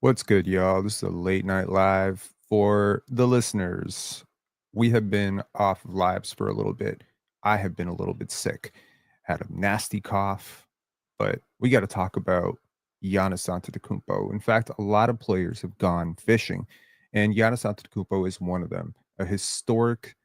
What's good, y'all? This is a late night live for the listeners. We have been off of lives for a little bit. I have been a little bit sick, had a nasty cough, but we got to talk about Giannis Antetokounmpo. In fact, a lot of players have gone fishing, and Giannis Antetokounmpo is one of them. A historic,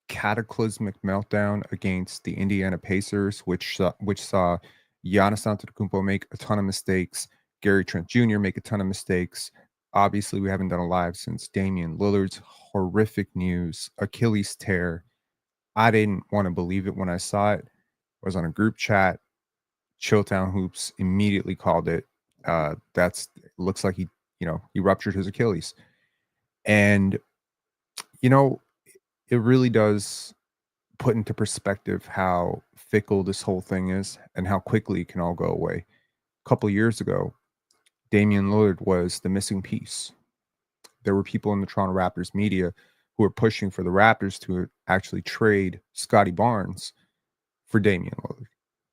cataclysmic meltdown against the Indiana Pacers, which saw Giannis Antetokounmpo make a ton of mistakes, Gary Trent Jr. make a ton of mistakes. Obviously, we haven't done a live since Damian Lillard's horrific news, Achilles tear. I didn't want to believe it when I saw it. I was on a group chat. Chilltown Hoops immediately called it. That's looks like he ruptured his Achilles, and you know it really does put into perspective how fickle this whole thing is and how quickly it can all go away. A couple years ago, Damian Lillard was the missing piece. There were people in the Toronto Raptors media who were pushing for the Raptors to actually trade Scottie Barnes for Damian Lillard.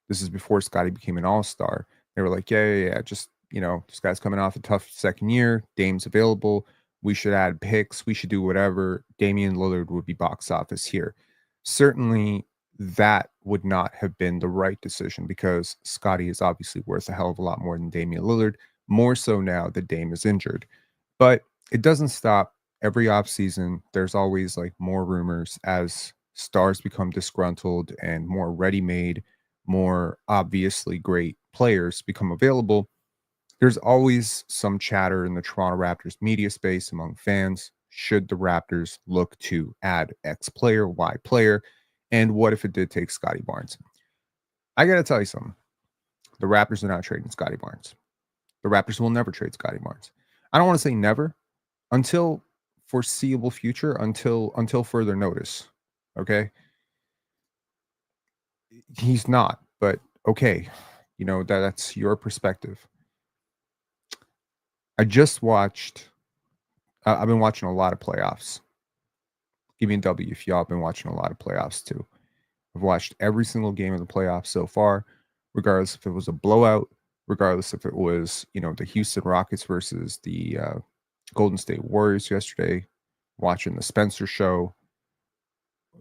This is before Scottie became an all-star. They were like, yeah, just, this guy's coming off a tough second year. Dame's available. We should add picks. We should do whatever. Damian Lillard would be box office here. Certainly, that would not have been the right decision because Scottie is obviously worth a hell of a lot more than Damian Lillard, more so now that Dame is injured. But it doesn't stop. Every offseason, there's always like more rumors as stars become disgruntled and more ready-made, more obviously great players become available. There's always some chatter in the Toronto Raptors media space among fans. Should the Raptors look to add X player, Y player? And what if it did take Scottie Barnes? I got to tell you something. The Raptors are not trading Scottie Barnes. The Raptors will never trade Scottie Barnes. I don't want to say never until foreseeable future, until further notice. Okay? He's not, but okay. That's your perspective. I just watched I've been watching a lot of playoffs. Give me a W if y'all have been watching a lot of playoffs too. I've watched every single game of the playoffs so far, regardless if it was a blowout, regardless if it was, the Houston Rockets versus the Golden State Warriors yesterday, watching the Spencer show.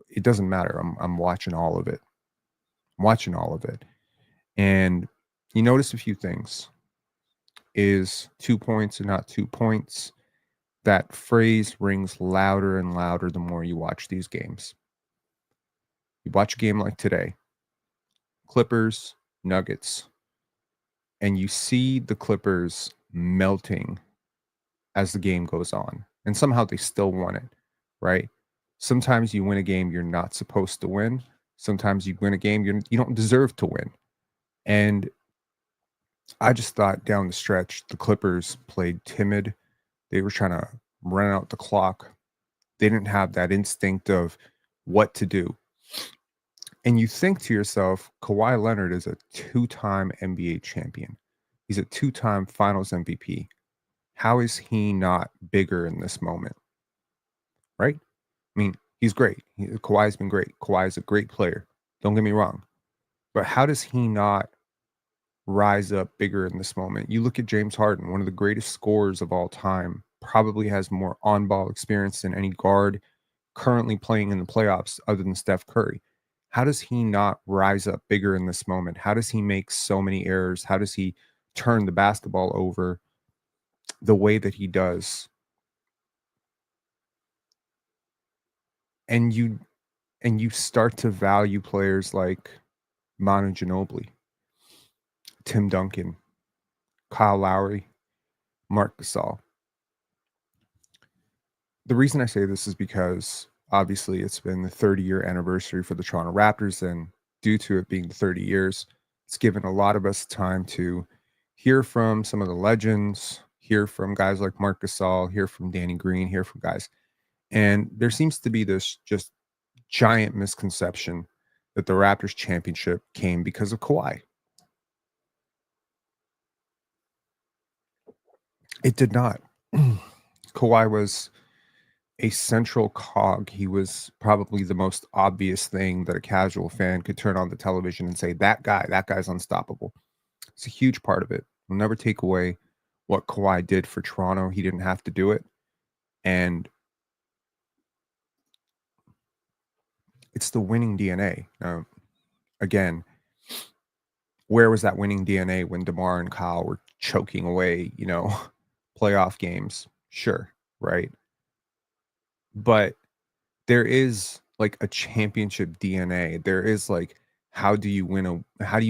It doesn't matter. I'm watching all of it. I'm watching all of it. And you notice a few things. Is 2 points and not 2 points? That phrase rings louder and louder the more you watch these games. You watch a game like today, Clippers, Nuggets, and you see the Clippers melting as the game goes on. And somehow they still won it, right? Sometimes you win a game you're not supposed to win. Sometimes you win a game you don't deserve to win. And I just thought down the stretch, the Clippers played timid. They were trying to run out the clock. They didn't have that instinct of what to do. And you think to yourself, Kawhi Leonard is a two-time NBA champion. He's a two-time Finals MVP. How is he not bigger in this moment? Right? I mean, he's great. Kawhi's been great. Kawhi is a great player. Don't get me wrong. But how does he not rise up bigger in this moment? You look at James Harden, one of the greatest scorers of all time, probably has more on-ball experience than any guard currently playing in the playoffs other than Steph Curry. How does he not rise up bigger in this moment? How does he make so many errors? How does he turn the basketball over the way that he does? And you start to value players like Manu Ginobili, Tim Duncan, Kyle Lowry, Marc Gasol. The reason I say this is because obviously it's been the 30-year anniversary for the Toronto Raptors, and due to it being 30 years, it's given a lot of us time to hear from some of the legends, hear from guys like Marc Gasol, hear from Danny Green, hear from guys. And there seems to be this just giant misconception that the Raptors championship came because of Kawhi. It did not. Kawhi was a central cog. He was probably the most obvious thing that a casual fan could turn on the television and say, that guy's unstoppable. It's a huge part of it. We'll never take away what Kawhi did for Toronto, he didn't have to do it. And it's the winning DNA. Again, where was that winning DNA when DeMar and Kyle were choking away, playoff games? Sure, right? But there is like a championship DNA. There is like how do you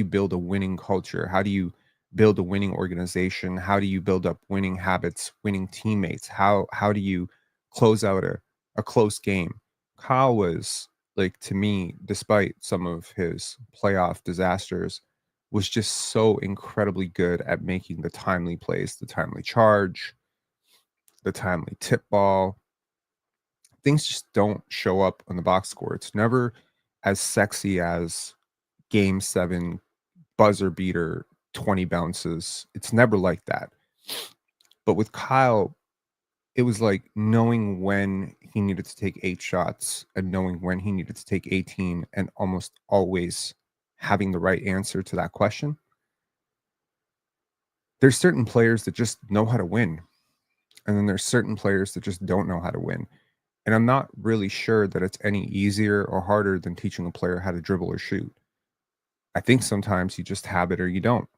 build a winning culture? How do you build a winning organization? How do you build up winning habits, winning teammates? How do you close out a close game? Kyle was like, to me, despite some of his playoff disasters, was just so incredibly good at making the timely plays, the timely charge, the timely tip ball. Things just don't show up on the box score. It's never as sexy as game 7 buzzer beater 20 bounces. It's never like that. But with Kyle, it was like knowing when he needed to take 8 shots and knowing when he needed to take 18 and almost always having the right answer to that question. There's certain players that just know how to win, and then there's certain players that just don't know how to win. And I'm not really sure that it's any easier or harder than teaching a player how to dribble or shoot. I think sometimes you just have it or you don't.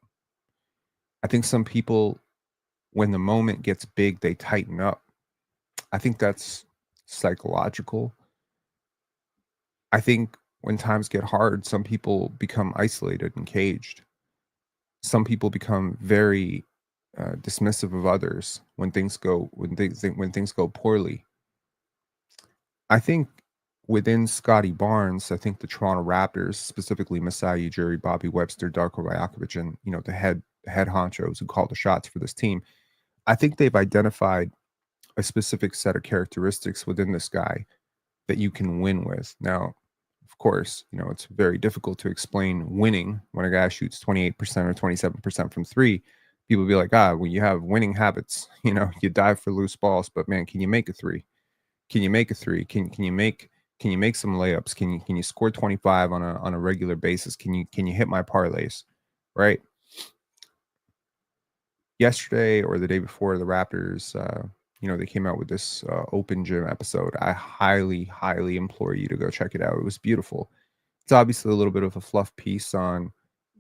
I think some people, when the moment gets big, they tighten up. I think that's psychological. I think when times get hard, some people become isolated and caged. Some people become very dismissive of others when things go poorly. I think within Scottie Barnes, I think the Toronto Raptors, specifically Masai Ujiri, Bobby Webster, Darko Rajakovic, and the head honchos who call the shots for this team, I think they've identified a specific set of characteristics within this guy that you can win with. Now, of course, it's very difficult to explain winning when a guy shoots 28% or 27% from three. People be like, when you have winning habits, you dive for loose balls, but man, can you make a three? Can you make a three? Can you make some layups? Can you score 25 on a regular basis? Can you hit my parlays? Right? Yesterday or the day before, the Raptors, they came out with this open gym episode. I highly, highly implore you to go check it out. It was beautiful. It's obviously a little bit of a fluff piece on,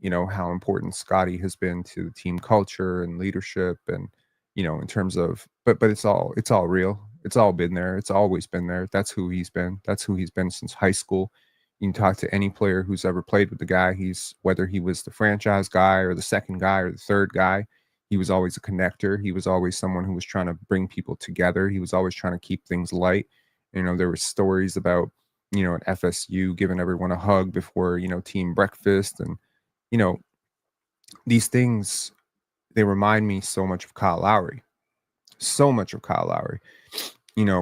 how important Scotty has been to the team culture and leadership, and in terms of, but it's all real. It's all been there. It's always been there. That's who he's been. That's who he's been since high school. You can talk to any player who's ever played with the guy. Whether he was the franchise guy or the second guy or the third guy, he was always a connector. He was always someone who was trying to bring people together. He was always trying to keep things light. There were stories about, at FSU giving everyone a hug before, team breakfast. And, you know, these things, they remind me so much of Kyle Lowry. So much of Kyle Lowry.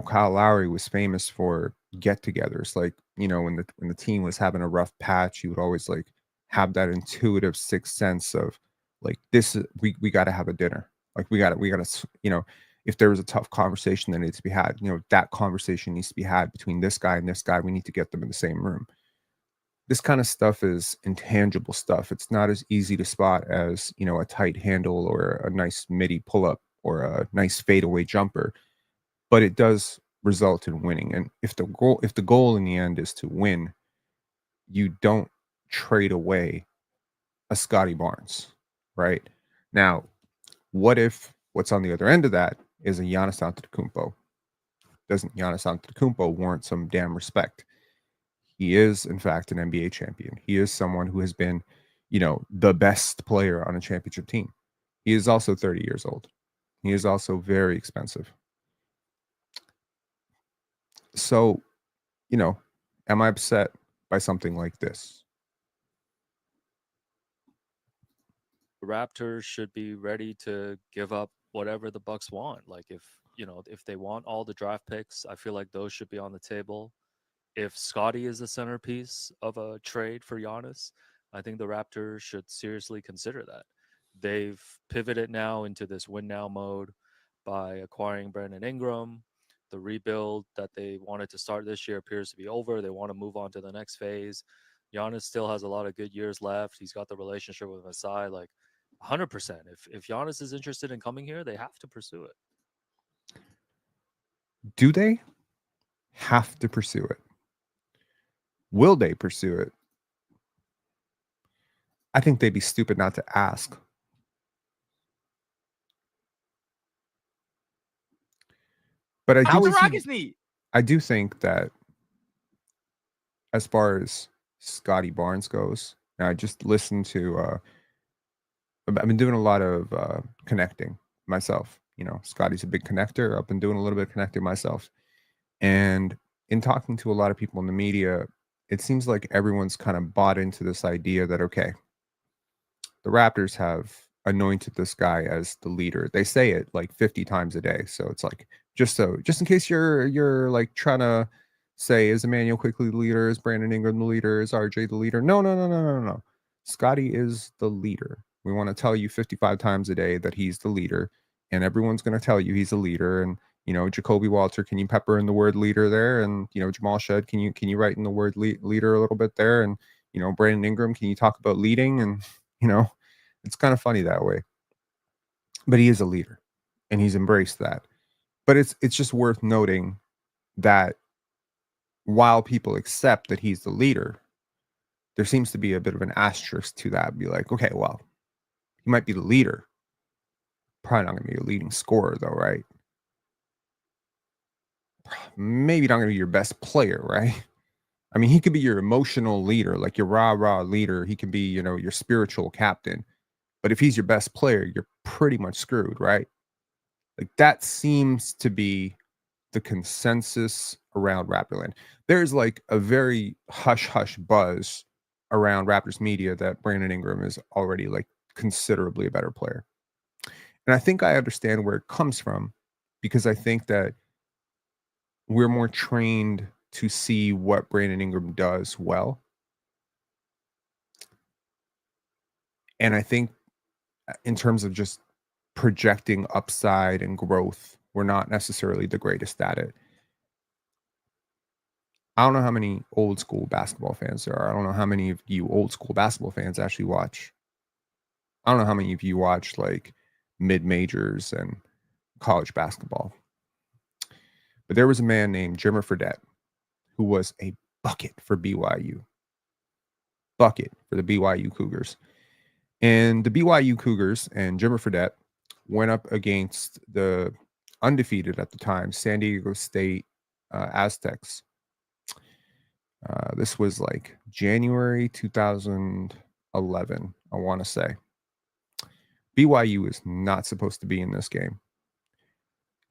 Kyle Lowry was famous for get-togethers. Like, when the team was having a rough patch, he would always like have that intuitive sixth sense of like, we got to have a dinner. Like we got to if there was a tough conversation that needs to be had, that conversation needs to be had between this guy and this guy. We need to get them in the same room. This kind of stuff is intangible stuff. It's not as easy to spot as, a tight handle or a nice midi pull up or a nice fadeaway jumper, but it does result in winning. And if the goal in the end is to win, you don't trade away a Scottie Barnes, right? Now, what if what's on the other end of that is a Giannis Antetokounmpo? Doesn't Giannis Antetokounmpo warrant some damn respect? He is, in fact, an NBA champion. He is someone who has been, the best player on a championship team. He is also 30 years old. He is also very expensive. So, you know, am I upset by something like this? The Raptors should be ready to give up whatever the Bucks want. Like if they want all the draft picks, I feel like those should be on the table. If Scotty is the centerpiece of a trade for Giannis, I think the Raptors should seriously consider that. They've pivoted now into this win now mode by acquiring Brandon Ingram. The rebuild that they wanted to start this year appears to be over. They want to move on to the next phase. Giannis still has a lot of good years left. He's got the relationship with Masai. Like, 100%. If Giannis is interested in coming here, they have to pursue it. Do they have to pursue it? Will they pursue it? I think they'd be stupid not to ask. But I How do the Rockets need? I do think that as far as Scottie Barnes goes, and I just listened to I've been doing a lot of connecting myself. You know, Scotty's a big connector. I've been doing a little bit of connecting myself. And in talking to a lot of people in the media, it seems like everyone's kind of bought into this idea that, okay, the Raptors have anointed this guy as the leader. They say it like 50 times a day. So it's like just in case you're like trying to say, is Emmanuel Quickly the leader? Is Brandon Ingram the leader? Is RJ the leader? No, no, no, no, no, no. Scotty is the leader. We want to tell you 55 times a day that he's the leader, and everyone's going to tell you he's a leader. And you know, Jacoby Walter, can you pepper in the word leader there? And you know, Jamal Shed, can you write in the word leader a little bit there? And you know, Brandon Ingram, can you talk about leading? And you know, it's kind of funny that way. But he is a leader, and he's embraced that. But it's just worth noting that while people accept that he's the leader, there seems to be a bit of an asterisk to that. Be like, okay, well, he might be the leader. Probably not going to be a leading scorer, though, right? Maybe not going to be your best player, right? I mean, he could be your emotional leader, like your rah-rah leader. He can be, you know, your spiritual captain. But if he's your best player, you're pretty much screwed, right? Like that seems to be the consensus around Raptorland. There's like a very hush-hush buzz around Raptors media that Brandon Ingram is already like considerably a better player. And I think I understand where it comes from because I think that we're more trained to see what Brandon Ingram does well. And I think in terms of just projecting upside and growth, we're not necessarily the greatest at it. I don't know how many old school basketball fans there are. I don't know how many of you old school basketball fans actually watch. I don't know how many of you watch like mid majors and college basketball. But there was a man named Jimmer Fredette who was a bucket for BYU. Bucket for the BYU Cougars. And the BYU Cougars and Jimmer Fredette went up against the undefeated at the time San Diego State Aztecs. This was like January 2011, I want to say. BYU is not supposed to be in this game.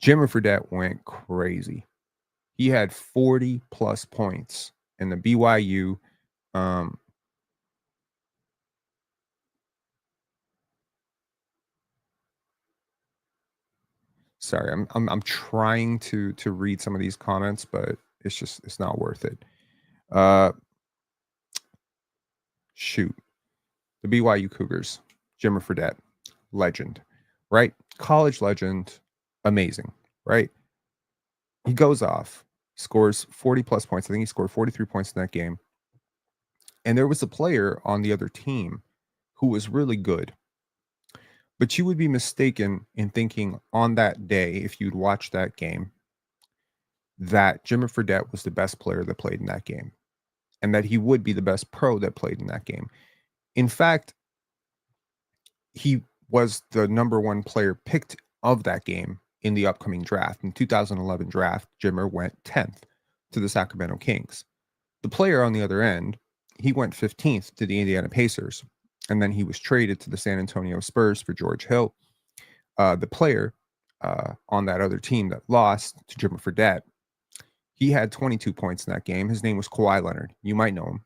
Jimmer Fredette went crazy. He had 40 plus points, and the BYU sorry, I'm trying to read some of these comments, but it's not worth it. Shoot. The BYU Cougars, Jimmer Fredette, legend, right? College legend, amazing, right? He goes off, scores 40 plus points. I think he scored 43 points in that game. And there was a player on the other team who was really good. But you would be mistaken in thinking on that day, if you'd watched that game, that Jimmer Fredette was the best player that played in that game and that he would be the best pro that played in that game. In fact, he was the number one player picked of that game in the upcoming draft. In 2011 draft, Jimmer went 10th to the Sacramento Kings. The player on the other end, he went 15th to the Indiana Pacers, and then he was traded to the San Antonio Spurs for George Hill. The player on that other team that lost to Jimmer Fredette, he had 22 points in that game. His name was Kawhi Leonard. You might know him.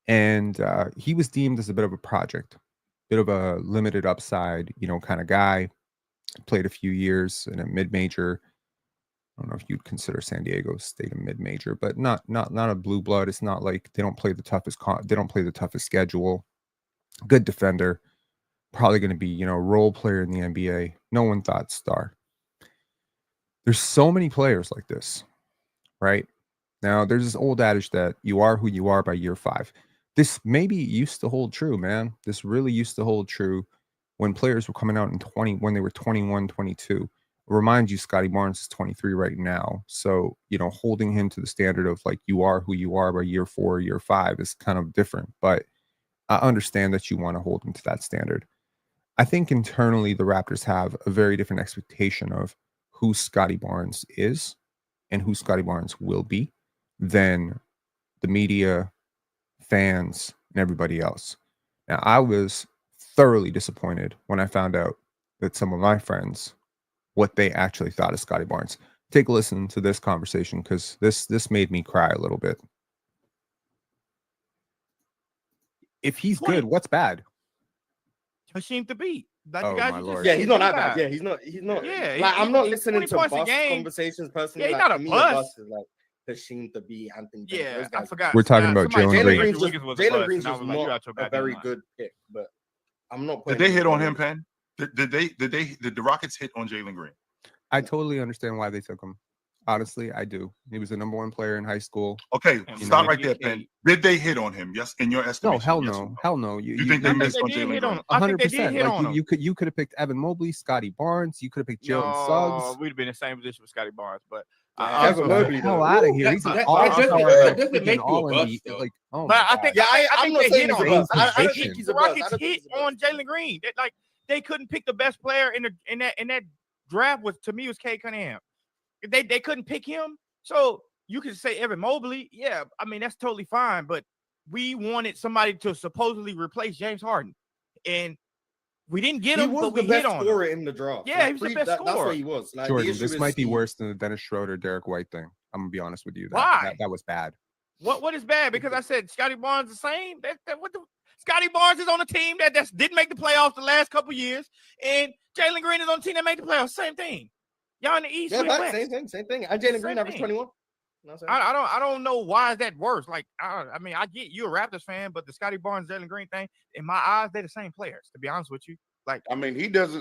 And he was deemed as a bit of a project, bit of a limited upside, you know, kind of guy. Played a few years in a mid-major. I don't know if you'd consider San Diego State a mid-major, but not a blue blood. It's not like they don't play the toughest they don't play the toughest schedule. Good defender, probably going to be, you know, role player in the NBA. No one thought star. There's so many players like this, right? Now, there's this old adage that you are who you are by year 5. This maybe used to hold true, man. This really used to hold true when players were coming out when they were 21, 22. Remind you, Scottie Barnes is 23 right now. So, holding him to the standard of like you are who you are by year 4, year 5 is kind of different. But I understand that you want to hold him to that standard. I think internally the Raptors have a very different expectation of who Scottie Barnes is and who Scottie Barnes will be than the media, fans, and everybody else. Now, I was thoroughly disappointed when I found out that some of my friends, what they actually thought of Scottie Barnes. Take a listen to this conversation because this made me cry a little bit. If he's good, what's bad? Seem to be. Like Oh, the guys my you Lord. just Yeah, said, he's not he that bad. bad. Yeah, he's not. Yeah, like I'm not listening 20 to points a bust game. conversations personally. Yeah, he's like, not to a me, bust. bust is like Hashim to be Anthony. Yeah, those guys. I forgot. We're talking about somebody Jalen said Green. Andrew Wiggins was a Jalen bust, Green's and I just was like, you not out your a goddamn very mind. good pick, but I'm not. Did they hit on him, Penn? Did the Rockets hit on Jalen Green? I totally understand why they took him. Honestly, I do. He was the number 1 player in high school. Okay, And stop know. right there, Penn. Did they hit on him? Yes, in your estimation? No, hell yes no. or no? Hell no. You think they missed on Jalen Green? I think they did 100%. hit on him. You could have picked Evan Mobley, Scottie Barnes. You could have picked Jalen Suggs. We'd have been in the same position with Scottie Barnes, but Evan Mobley, hell though. out of here. That- He's that- an that all-star, doesn't freaking make you a all bust, NBA. though. Like, oh but my I think God. I I'm think not they saying hit he's a on bust. him. I don't Position. think he's The a bust. I Rockets don't think hit he's a bust. on Jalen Green. They couldn't pick the best player in that draft. To me was Cade Cunningham. They couldn't pick him, so you could say Evan Mobley. Yeah, I mean that's totally fine. But we wanted somebody to supposedly replace James Harden, and we didn't get him. He was but we the best hit on him. scorer in the draft. Yeah, he was the best That's scorer. what he was. Like, Jordan, this might be worse than the Dennis Schroeder, Derek White thing. I'm gonna be honest with you. Why? That was bad. What is bad? Because I said Scottie Barnes the same. Scottie Barnes is on a team that didn't make the playoffs the last couple years, and Jalen Green is on a team that made the playoffs. Same thing. Y'all in the East. Yeah, same thing. And Jalen Green averaged 21. I don't know why is that worse. Like I mean, I get you're a Raptors fan, but the Scottie Barnes Jalen Green thing, in my eyes, they're the same players. To be honest with you, like I mean,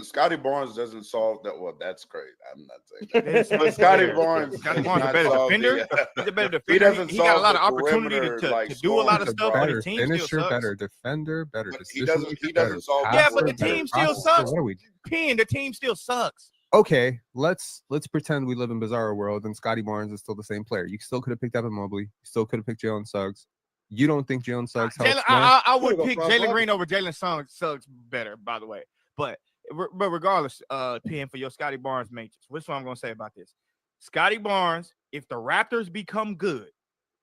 Scottie Barnes doesn't solve that. Well, that's crazy. I'm not saying that. they're the same But Scottie players. Barnes Scottie does Barnes a not better solve defender. the- He's a better defender. He doesn't He got a lot of solve the opportunity perimeter, like, to do a lot of scoring stuff, but Better the team finisher, still sucks. better defender, better But decision he maker, doesn't better solve Yeah, that. but the passer, team better still processor. sucks. What are we? The team still sucks. Okay, let's pretend we live in bizarre world and Scottie Barnes is still the same player. You still could have picked Evan Mobley. You still could have picked Jalen Suggs. You don't think Jalen Suggs helps more? I would pick Rob Jalen Robinson. Green over Jalen Suggs better, by the way. But regardless, PM for your Scottie Barnes matrix. What's what I'm gonna say about this? Scottie Barnes, if the Raptors become good,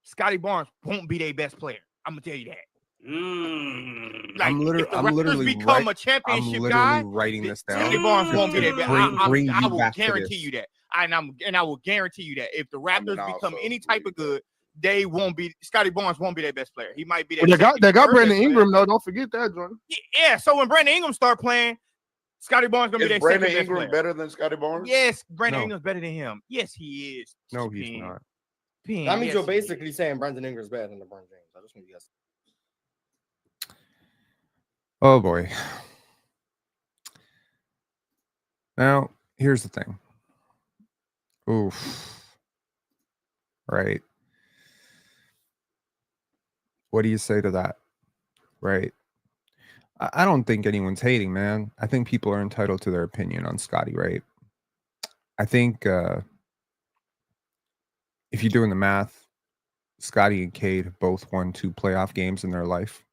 Scottie Barnes won't be their best player. I'm gonna tell you that. Like, if the Raptors become a championship guy, writing this down. Scottie Barnes won't be to their best. bring I you will back to guarantee this. you that. And I will guarantee you that if the Raptors become also any type of good, they won't be. Scottie Barnes won't be their best player. He might be their. Well, they got third Brandon best player. Ingram though. Don't forget that, Jordan. Yeah, so when Brandon Ingram start playing, Scottie Barnes gonna be Is their Brandon second best Ingram player. better than Scottie Barnes? Yes, Brandon No. Ingram's better than him. Yes, he is. No, he's not. That means you're basically saying Brandon Ingram's better than LeBron James. I just want you guys. Oh boy. Now, here's the thing. Oof. Right. What do you say to that? Right. I don't think anyone's hating, man. I think people are entitled to their opinion on Scottie, right? I think if you're doing the math, Scottie and Cade have both won 2 playoff games in their life.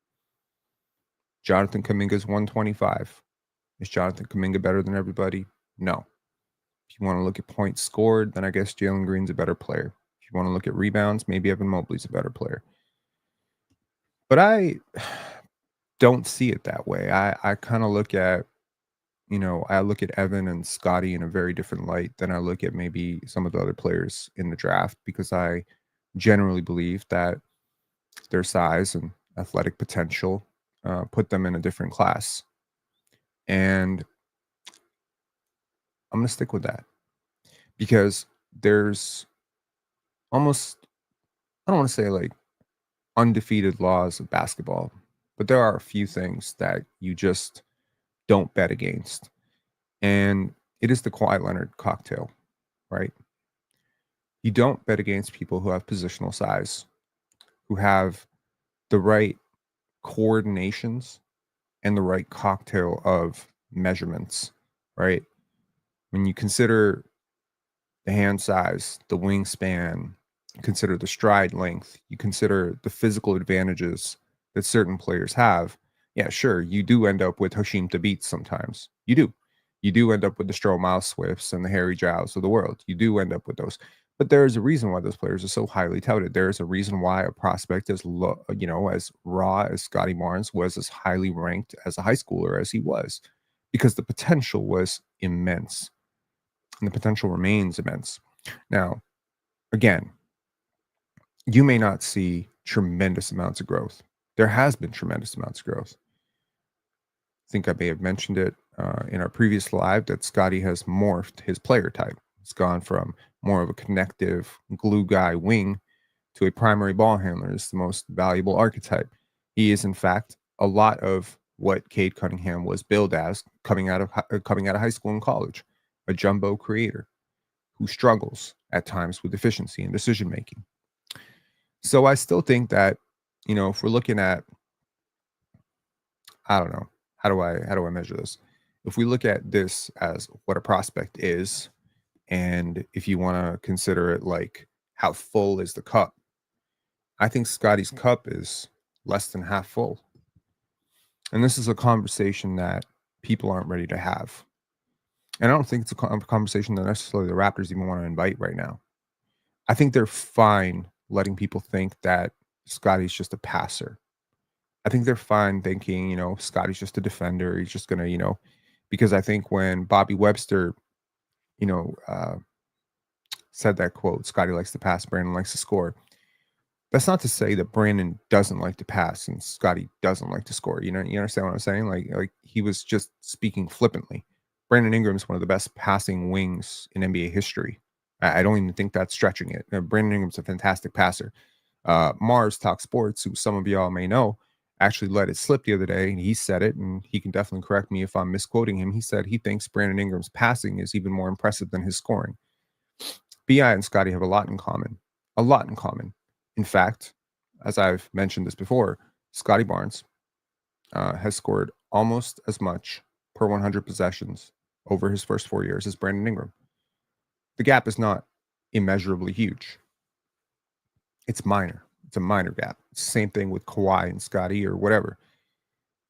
Jonathan Kuminga's 125. Is Jonathan Kuminga better than everybody? No. If you want to look at points scored, then I guess Jalen Green's a better player. If you want to look at rebounds, maybe Evan Mobley's a better player. But I don't see it that way. I kind of look at, I look at Evan and Scottie in a very different light than I look at maybe some of the other players in the draft, because I generally believe that their size and athletic potential put them in a different class. And I'm going to stick with that because there's almost, I don't want to say like undefeated laws of basketball, but there are a few things that you just don't bet against. And it is the Kawhi Leonard cocktail, right? You don't bet against people who have positional size, who have the right coordinations and the right cocktail of measurements, right? When you consider the hand size, the wingspan, consider the stride length, you consider the physical advantages that certain players have, yeah, sure, you do end up with Hashim Thabit sometimes. You do. You do end up with the Stroh Swifts and the Harry Giles of the world. You do end up with those. But there is a reason why those players are so highly touted. There is a reason why a prospect as as raw as Scottie Barnes was, as highly ranked as a high schooler as he was, because the potential was immense, and the potential remains immense. Now, again, you may not see tremendous amounts of growth. There has been tremendous amounts of growth. I think I may have mentioned it in our previous live that Scottie has morphed his player type. It's gone from more of a connective glue guy wing to a primary ball handler. It's the most valuable archetype. He is, in fact, a lot of what Cade Cunningham was billed as coming out of high school and college, a jumbo creator who struggles at times with efficiency and decision making. So I still think that, if we're looking at, I don't know, how do I measure this? If we look at this as what a prospect is, and if you want to consider it like how full is the cup, I think Scottie's cup is less than half full. And this is a conversation that people aren't ready to have. And I don't think it's a conversation that necessarily the Raptors even want to invite right now. I think they're fine letting people think that Scottie's just a passer. I think they're fine thinking, Scottie's just a defender. He's just going to, because I think when Bobby Webster, said that quote, Scottie likes to pass, Brandon likes to score. That's not to say that Brandon doesn't like to pass and Scottie doesn't like to score. You understand what I'm saying? Like he was just speaking flippantly. Brandon Ingram's one of the best passing wings in NBA history. I don't even think that's stretching it. Brandon Ingram's a fantastic passer. Mars Talk Sports, who some of y'all may know, actually let it slip the other day, and he said it, and he can definitely correct me if I'm misquoting him. He said he thinks Brandon Ingram's passing is even more impressive than his scoring. BI and Scottie have a lot in common. A lot in common. In fact, as I've mentioned this before, Scottie Barnes has scored almost as much per 100 possessions over his first 4 years as Brandon Ingram. The gap is not immeasurably huge. It's minor. It's a minor gap. Same thing with Kawhi and Scottie or whatever.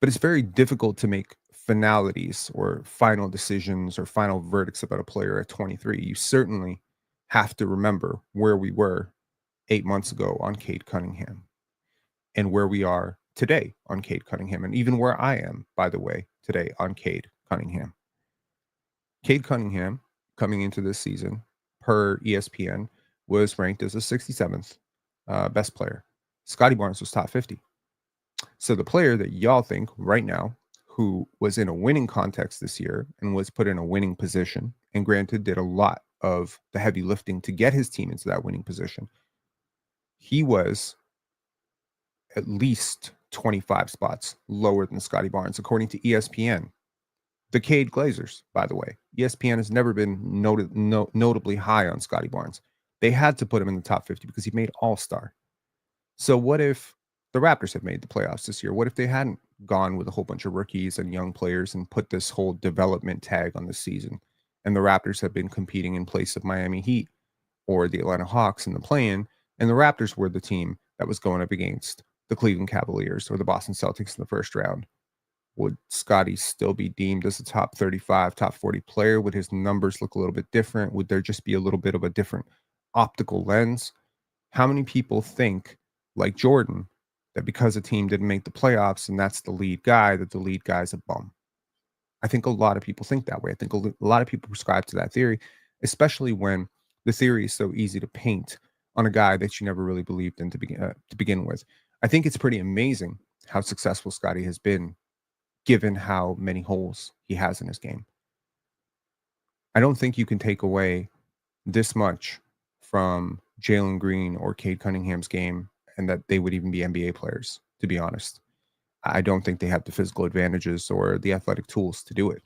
But it's very difficult to make finalities or final decisions or final verdicts about a player at 23. You certainly have to remember where we were 8 months ago on Cade Cunningham and where we are today on Cade Cunningham, and even where I am, by the way, today on Cade Cunningham. Cade Cunningham, coming into this season, per ESPN, was ranked as the 67th best player. Scottie Barnes was top 50. So the player that y'all think right now, who was in a winning context this year and was put in a winning position, and granted did a lot of the heavy lifting to get his team into that winning position, he was at least 25 spots lower than Scottie Barnes, according to ESPN. The Cade Glazers, by the way. ESPN has never been notably high on Scottie Barnes. They had to put him in the top 50 because he made All-Star. So what if the Raptors had made the playoffs this year? What if they hadn't gone with a whole bunch of rookies and young players and put this whole development tag on the season, and the Raptors had been competing in place of Miami Heat or the Atlanta Hawks in the play-in, and the Raptors were the team that was going up against the Cleveland Cavaliers or the Boston Celtics in the first round? Would Scottie still be deemed as a top 35, top 40 player? Would his numbers look a little bit different? Would there just be a little bit of a different optical lens? How many people think, like Jordan, that because a team didn't make the playoffs and that's the lead guy, that the lead guy is a bum? I think a lot of people think that way. I think a lot of people prescribe to that theory, especially when the theory is so easy to paint on a guy that you never really believed in to begin with. I think it's pretty amazing how successful Scottie has been, given how many holes he has in his game. I don't think you can take away this much from Jalen Green or Cade Cunningham's game and that they would even be NBA players, to be honest. I don't think they have the physical advantages or the athletic tools to do it.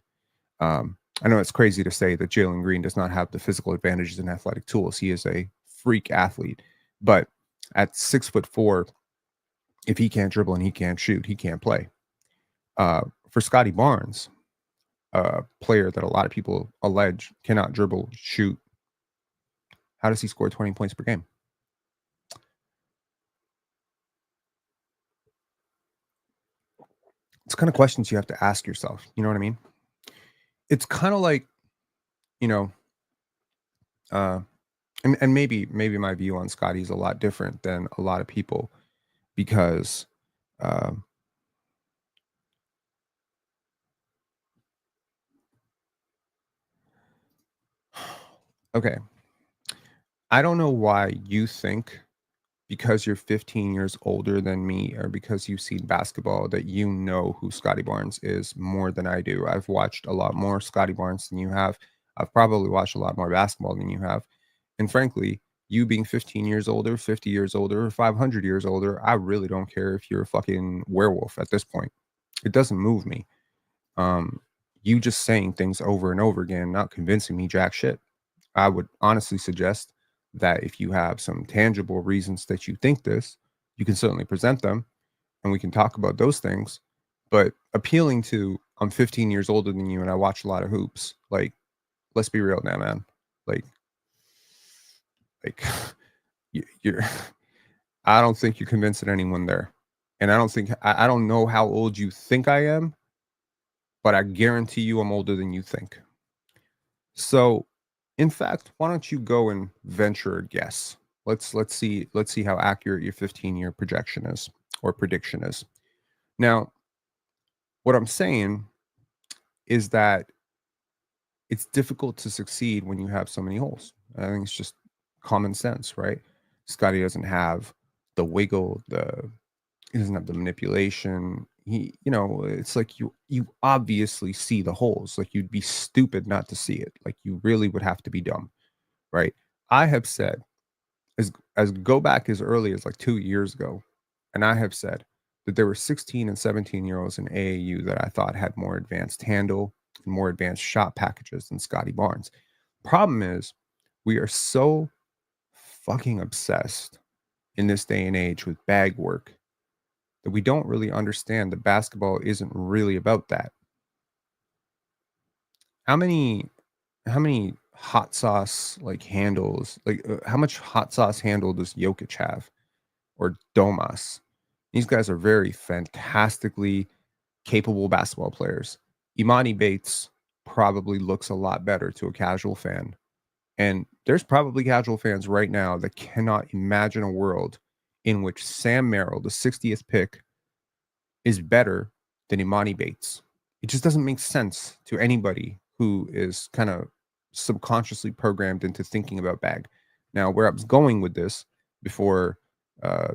I know it's crazy to say that Jalen Green does not have the physical advantages and athletic tools. He is a freak athlete. But at 6'4", if he can't dribble and he can't shoot, he can't play. For Scottie Barnes, a player that a lot of people allege cannot dribble, shoot, how does he score 20 points per game? It's kind of questions you have to ask yourself. You know what I mean? It's kind of like, you know, and maybe my view on Scottie is a lot different than a lot of people because um, okay, I don't know why you think because you're 15 years older than me or because you've seen basketball that you know who Scottie Barnes is more than I do. I've watched a lot more Scottie Barnes than you have. I've probably watched a lot more basketball than you have. And frankly, you being 15 years older, 50 years older, or 500 years older, I really don't care if you're a fucking werewolf at this point. It doesn't move me. Um, you just saying things over and over again, not convincing me jack shit. I would honestly suggest that if you have some tangible reasons that you think this, you can certainly present them and we can talk about those things. But appealing to, I'm 15 years older than you and I watch a lot of hoops, like, let's be real now, man. Like you're, I don't think you're convincing anyone there. And I don't know how old you think I am, but I guarantee you I'm older than you think. So, in fact, why don't you go and venture a guess? Let's see how accurate your 15-year projection is or prediction is. Now, what I'm saying is that it's difficult to succeed when you have so many holes. I think it's just common sense, right? Scottie doesn't have the wiggle, he doesn't have the manipulation. It's like you obviously see the holes. Like you'd be stupid not to see it. Like you really would have to be dumb, right? I have said as go back as early as like 2 years ago, and I have said that there were 16 and 17-year-olds in AAU that I thought had more advanced handle and more advanced shot packages than Scottie Barnes. Problem is, we are so fucking obsessed in this day and age with bag work that we don't really understand that basketball isn't really about that. How many hot sauce like handles, how much hot sauce handle does Jokic have or Domas? These guys are very fantastically capable basketball players. Imani Bates probably looks a lot better to a casual fan. And there's probably casual fans right now that cannot imagine a world in which Sam Merrill, the 60th pick, is better than Imani Bates. It just doesn't make sense to anybody who is kind of subconsciously programmed into thinking about bag. Now, where I was going with this before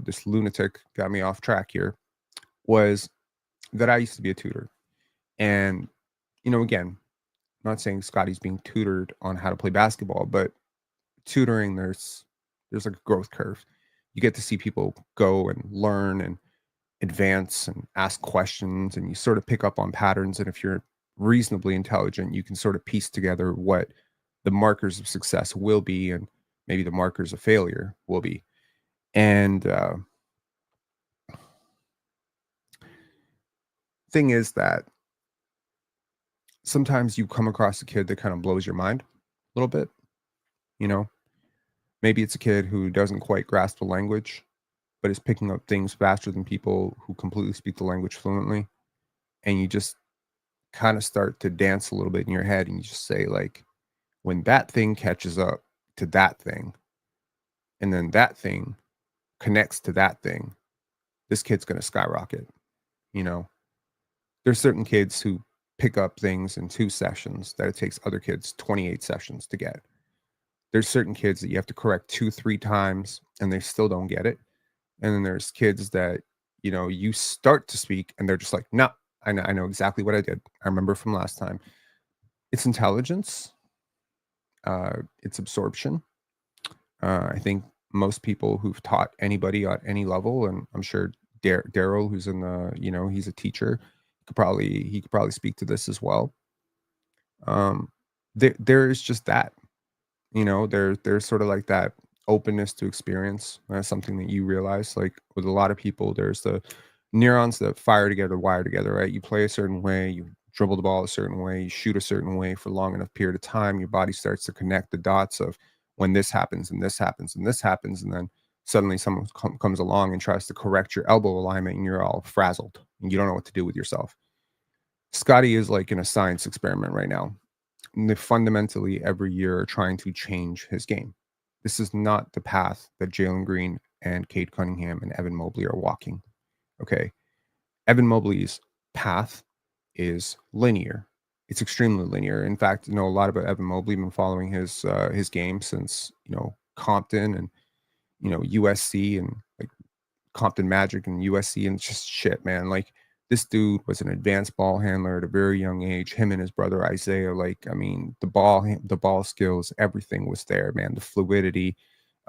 this lunatic got me off track here was that I used to be a tutor. And, again, I'm not saying Scottie's being tutored on how to play basketball, but tutoring, there's like a growth curve. You get to see people go and learn and advance and ask questions, and you sort of pick up on patterns. And if you're reasonably intelligent, you can sort of piece together what the markers of success will be and maybe the markers of failure will be. And thing is that sometimes you come across a kid that kind of blows your mind a little bit. Maybe it's a kid who doesn't quite grasp the language but is picking up things faster than people who completely speak the language fluently. And you just kind of start to dance a little bit in your head and you just say, like, when that thing catches up to that thing, and then that thing connects to that thing, this kid's going to skyrocket. There's certain kids who pick up things in 2 sessions that it takes other kids 28 sessions to get. There's certain kids that you have to correct 2-3 times and they still don't get it. And then there's kids that, you start to speak and they're just like, no, I know exactly what I did. I remember from last time. It's intelligence. It's absorption. I think most people who've taught anybody at any level, and I'm sure Daryl, who's in the, he's a teacher, he could probably speak to this as well. There is just that, there's sort of like that openness to experience. That's something that you realize, like with a lot of people, there's the neurons that fire together, wire together, right? You play a certain way, you dribble the ball a certain way, you shoot a certain way for a long enough period of time, your body starts to connect the dots of when this happens and this happens and this happens, and then suddenly someone comes along and tries to correct your elbow alignment, and you're all frazzled and you don't know what to do with yourself. Scottie is like in a science experiment right now. And they fundamentally every year are trying to change his game. This is not the path that Jalen Green and Cade Cunningham and Evan Mobley are walking. Okay. Evan Mobley's path is linear. It's extremely linear. In fact, a lot about Evan Mobley. Been following his game since Compton and USC and like Compton Magic and USC and just shit, man. Like this dude was an advanced ball handler at a very young age. Him and his brother Isaiah, like I mean, the ball skills, everything was there, man. The fluidity,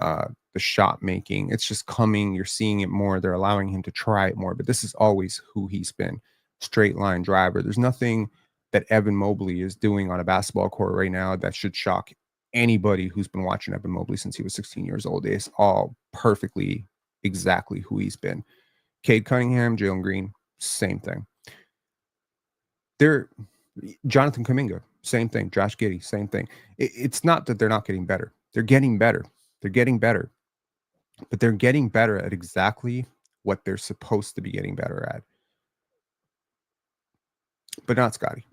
the shot making, it's just coming. You're seeing it more. They're allowing him to try it more. But this is always who he's been. Straight line driver. There's nothing that Evan Mobley is doing on a basketball court right now that should shock anybody who's been watching Evan Mobley since he was 16 years old. It's all perfectly exactly who he's been. Cade Cunningham, Jalen Green, same thing. Jonathan Kuminga, same thing. Josh Giddey, same thing. It's not that they're not getting better. They're getting better. They're getting better. But they're getting better at exactly what they're supposed to be getting better at. But not Scottie.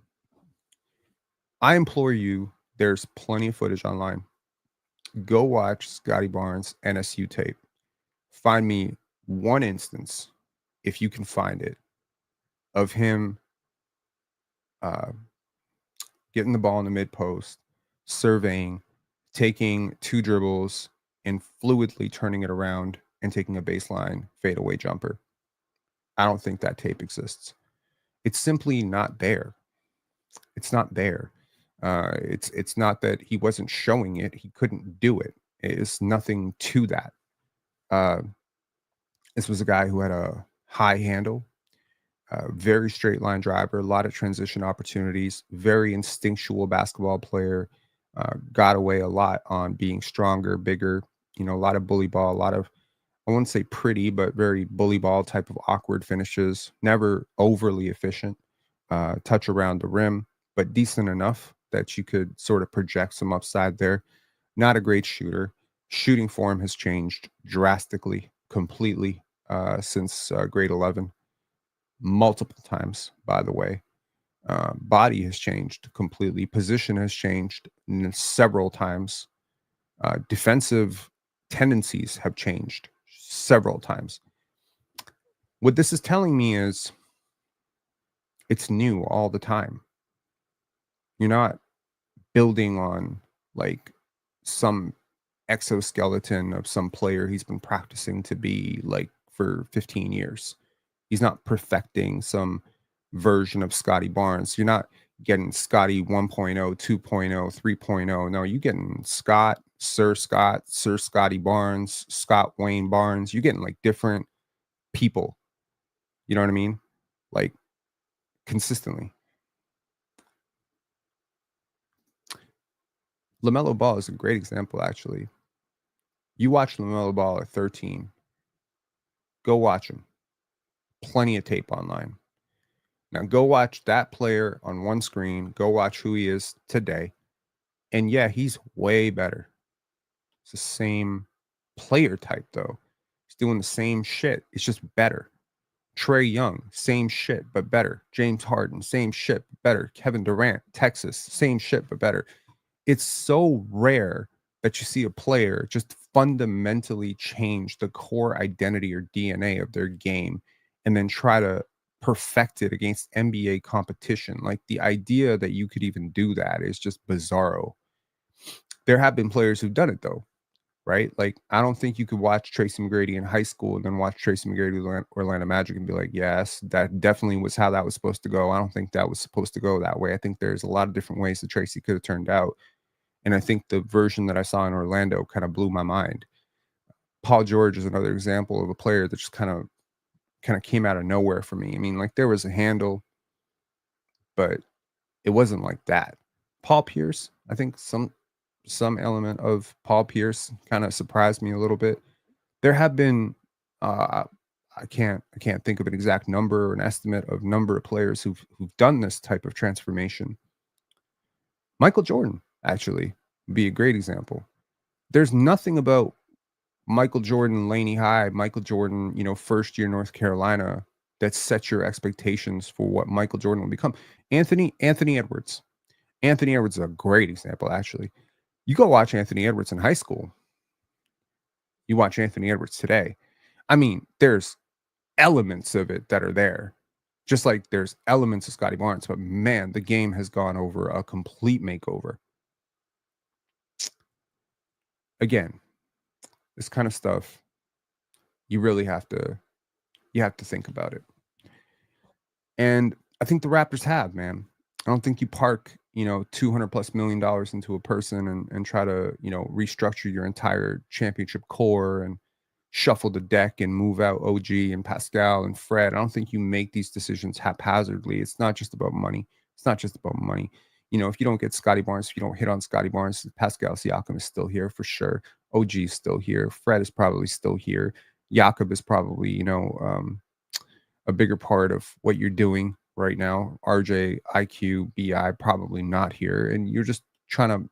I implore you, there's plenty of footage online. Go watch Scottie Barnes NSU tape. Find me one instance, if you can find it, of him getting the ball in the mid post, surveying, taking two dribbles, and fluidly turning it around and taking a baseline fadeaway jumper. I don't think that tape exists. It's simply not there. It's not there. It's not that he wasn't showing it. He couldn't do it. It's nothing to that. This was a guy who had a high handle, very straight line driver, a lot of transition opportunities, very instinctual basketball player, got away a lot on being stronger, bigger, a lot of bully ball, a lot of, I wouldn't say pretty, but very bully ball type of awkward finishes, never overly efficient, touch around the rim, but decent enough that you could sort of project some upside there. Not a great shooter. Shooting form has changed drastically, completely since grade 11. Multiple times, by the way. Body has changed completely. Position has changed several times. Defensive tendencies have changed several times. What this is telling me is it's new all the time. You're not building on like some exoskeleton of some player he's been practicing to be like for 15 years. He's not perfecting some version of Scottie Barnes. You're not getting Scottie 1.0, 2.0, 3.0. No, you're getting Sir Scottie Barnes, Scott Wayne Barnes. You're getting like different people. You know what I mean? Like consistently. LaMelo Ball is a great example, actually. You watch LaMelo Ball at 13. Go watch him. Plenty of tape online. Now go watch that player on one screen. Go watch who he is today. And yeah, he's way better. It's the same player type, though. He's doing the same shit. It's just better. Trae Young, same shit, but better. James Harden, same shit, but better. Kevin Durant, Texas, same shit, but better. It's so rare that you see a player just fundamentally change the core identity or DNA of their game and then try to perfect it against NBA competition. Like the idea that you could even do that is just bizarro. There have been players who've done it though, right? Like I don't think you could watch Tracy McGrady in high school and then watch Tracy McGrady with Orlando Magic and be like, yes, that definitely was how that was supposed to go. I don't think that was supposed to go that way. I think there's a lot of different ways that Tracy could have turned out. And I think the version that I saw in Orlando kind of blew my mind. Paul George is another example of a player that just kind of came out of nowhere for me. I mean, like there was a handle, but it wasn't like that. Paul Pierce, I think some element of Paul Pierce kind of surprised me a little bit. There have been, I I can't think of an exact number or an estimate of number of players who've done this type of transformation. Michael Jordan actually would be a great example. There's nothing about Michael Jordan, Laney High, Michael Jordan, first year North Carolina that sets your expectations for what Michael Jordan will become. Anthony Edwards. Anthony Edwards is a great example, actually. You go watch Anthony Edwards in high school. You watch Anthony Edwards today. I mean, there's elements of it that are there, just like there's elements of Scottie Barnes. But man, the game has gone over a complete makeover. Again, this kind of stuff, you really have to think about it. And I think the Raptors have, man. I don't think you park, $200+ million into a person and try to, restructure your entire championship core and shuffle the deck and move out OG and Pascal and Fred. I don't think you make these decisions haphazardly. It's not just about money. It's not just about money. If you don't get Scottie Barnes, if you don't hit on Scottie Barnes, Pascal Siakam is still here for sure. OG is still here. Fred is probably still here. Jakob is probably, a bigger part of what you're doing right now. RJ, IQ, BI, probably not here. And you're just trying to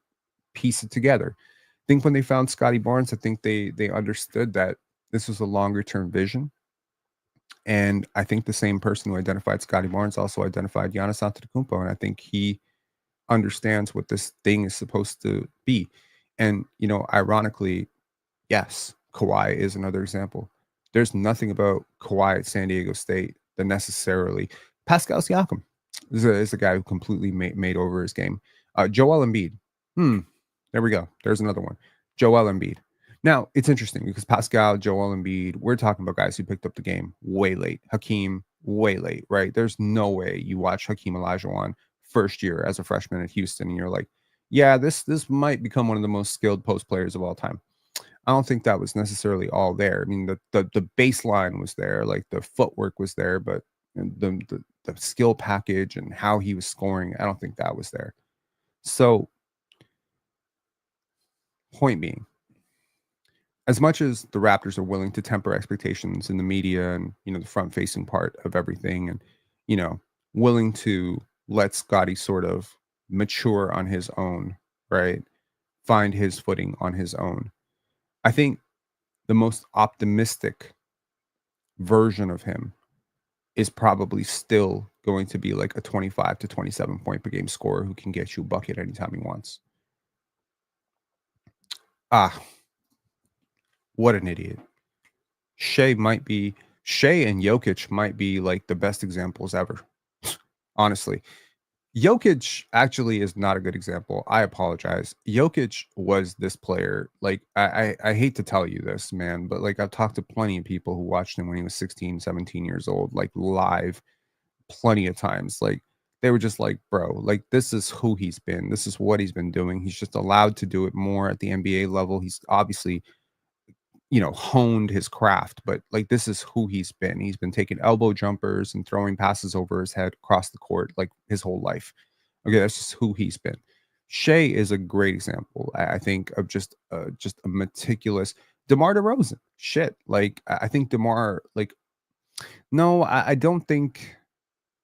piece it together. I think when they found Scottie Barnes, I think they understood that this was a longer term vision. And I think the same person who identified Scottie Barnes also identified Giannis Antetokounmpo. And I think he understands what this thing is supposed to be. And, ironically, yes, Kawhi is another example. There's nothing about Kawhi at San Diego State that necessarily Pascal Siakam is a guy who completely made over his game. Joel Embiid. There we go. There's another one. Joel Embiid. Now, it's interesting because Pascal, Joel Embiid, we're talking about guys who picked up the game way late. Hakeem, way late, right? There's no way you watch Hakeem Olajuwon first year as a freshman at Houston and you're like, yeah, this might become one of the most skilled post players of all time. I don't think that was necessarily all there. I mean, the baseline was there, like the footwork was there, but the skill package and how he was scoring, I don't think that was there. So, point being, as much as the Raptors are willing to temper expectations in the media and, the front-facing part of everything and, willing to let Scottie sort of mature on his own, right? Find his footing on his own. I think the most optimistic version of him is probably still going to be like a 25 to 27 point per game scorer who can get you a bucket anytime he wants. What an idiot. Shea and Jokic might be like the best examples ever. Honestly. Jokic actually is not a good example. I apologize. Jokic was this player. Like, I hate to tell you this, man, but like I've talked to plenty of people who watched him when he was 16, 17 years old, like live plenty of times. Like they were just like, bro, like this is who he's been. This is what he's been doing. He's just allowed to do it more at the NBA level. He's obviously, honed his craft, but like this is who he's been. He's been taking elbow jumpers and throwing passes over his head across the court like his whole life. Okay, that's just who he's been. Shea is a great example, I think, of just a meticulous DeMar DeRozan. Shit, like I think DeMar, like, no, I don't think.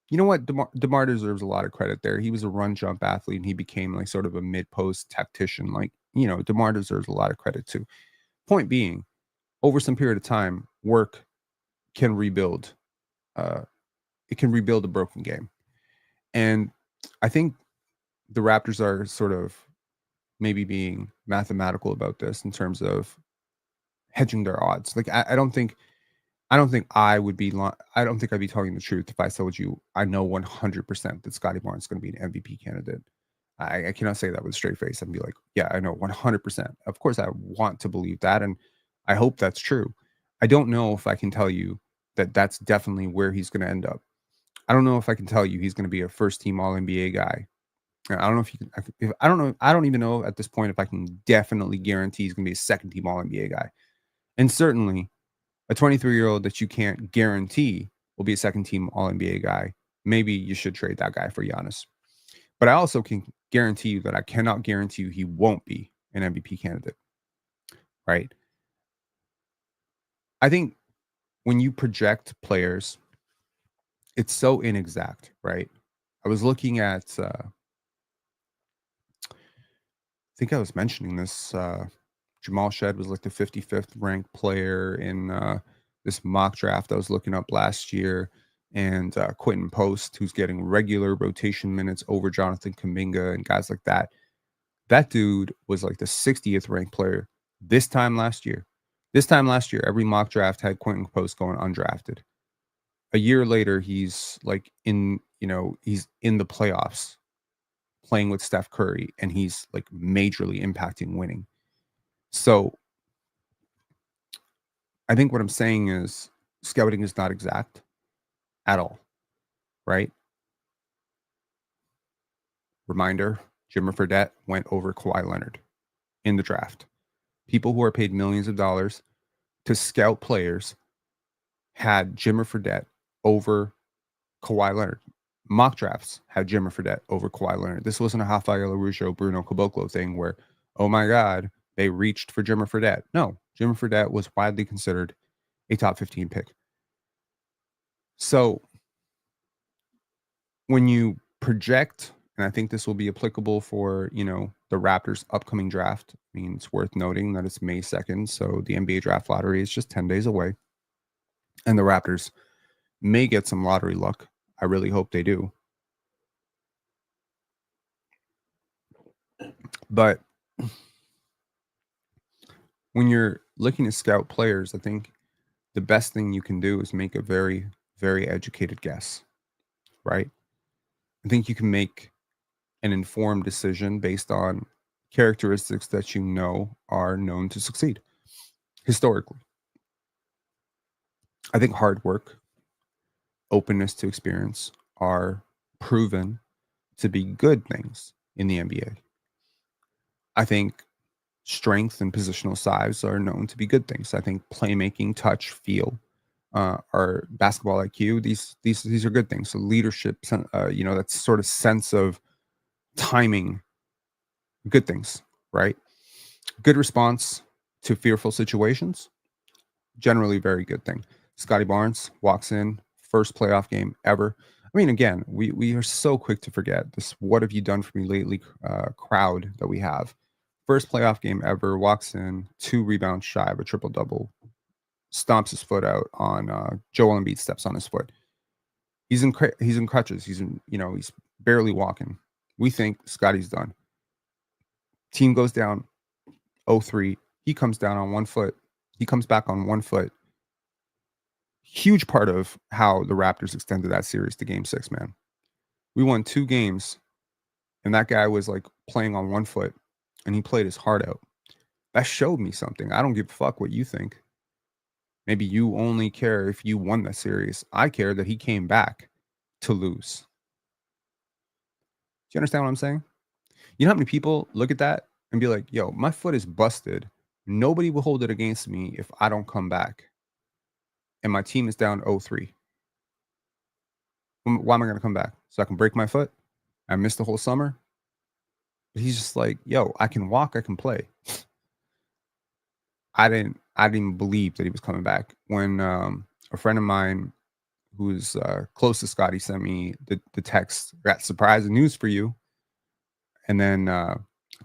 You know what? DeMar deserves a lot of credit there. He was a run jump athlete and he became like sort of a mid post tactician. Like, DeMar deserves a lot of credit too. Point being, over some period of time, work can rebuild. It can rebuild a broken game. And I think the Raptors are sort of maybe being mathematical about this in terms of hedging their odds. Like, I don't think I would be I don't think I'd be telling the truth if I told you I know 100% that Scottie Barnes is going to be an MVP candidate. I cannot say that with a straight face and be like, yeah, I know 100%. Of course, I want to believe that, and I hope that's true. I don't know if I can tell you that that's definitely where he's going to end up. I don't know if I can tell you he's going to be a first-team All-NBA guy. I don't know if you can. I don't know. I don't even know at this point if I can definitely guarantee he's going to be a second-team All-NBA guy. And certainly, a 23-year-old that you can't guarantee will be a second-team All-NBA guy. Maybe you should trade that guy for Giannis. But I also can guarantee you that I cannot guarantee you he won't be an MVP candidate. Right? I think when you project players, it's so inexact, right? I was looking at, I think I was mentioning this. Jamal Shed was like the 55th ranked player in this mock draft I was looking up last year. And Quentin Post, who's getting regular rotation minutes over Jonathan Kuminga and guys like that. That dude was like the 60th ranked player this time last year. This time last year, every mock draft had Quentin Post going undrafted. A year later, he's like he's in the playoffs playing with Steph Curry, and he's like majorly impacting winning. So I think what I'm saying is scouting is not exact at all, right? Reminder, Jimmer Fredette went over Kawhi Leonard in the draft. People who are paid millions of dollars to scout players had Jimmer Fredette over Kawhi Leonard. Mock drafts had Jimmer Fredette over Kawhi Leonard. This wasn't a Rafael Arujo, Bruno Caboclo thing where, oh my God, they reached for Jimmer Fredette. No, Jimmer Fredette was widely considered a top 15 pick. So when you project, and I think this will be applicable for, the Raptors' upcoming draft. I mean, it's worth noting that it's May 2nd, so the NBA draft lottery is just 10 days away. And the Raptors may get some lottery luck. I really hope they do. But when you're looking to scout players, I think the best thing you can do is make a very, very educated guess, right? I think you can make an informed decision based on characteristics that you know are known to succeed historically. I think hard work, openness to experience are proven to be good things in the NBA. I think strength and positional size are known to be good things. I think playmaking, touch, feel, our basketball IQ, these are good things. So leadership, that sort of sense of timing, good things, right? Good response to fearful situations, generally very good thing. Scottie Barnes walks in, first playoff game ever. I mean, again, we are so quick to forget this "what have you done for me lately" crowd that we have. First playoff game ever, walks in, 2 rebounds shy of a triple-double, stomps his foot out on Joel Embiid, steps on his foot. He's in crutches. He's barely walking. We think Scottie's done. Team goes down 0-3. He comes down on 1 foot. He comes back on 1 foot. Huge part of how the Raptors extended that series to game 6, man. We won 2 games, and that guy was like playing on 1 foot, and he played his heart out. That showed me something. I don't give a fuck what you think. Maybe you only care if you won the series. I care that he came back to lose. Do you understand what I'm saying? You know how many people look at that and be like, yo, my foot is busted. Nobody will hold it against me if I don't come back. And my team is down 0-3. Why am I going to come back? So I can break my foot? I missed the whole summer? But he's just like, yo, I can walk, I can play. I didn't even believe that he was coming back. When a friend of mine who's close to Scottie sent me the text, got surprising news for you. And then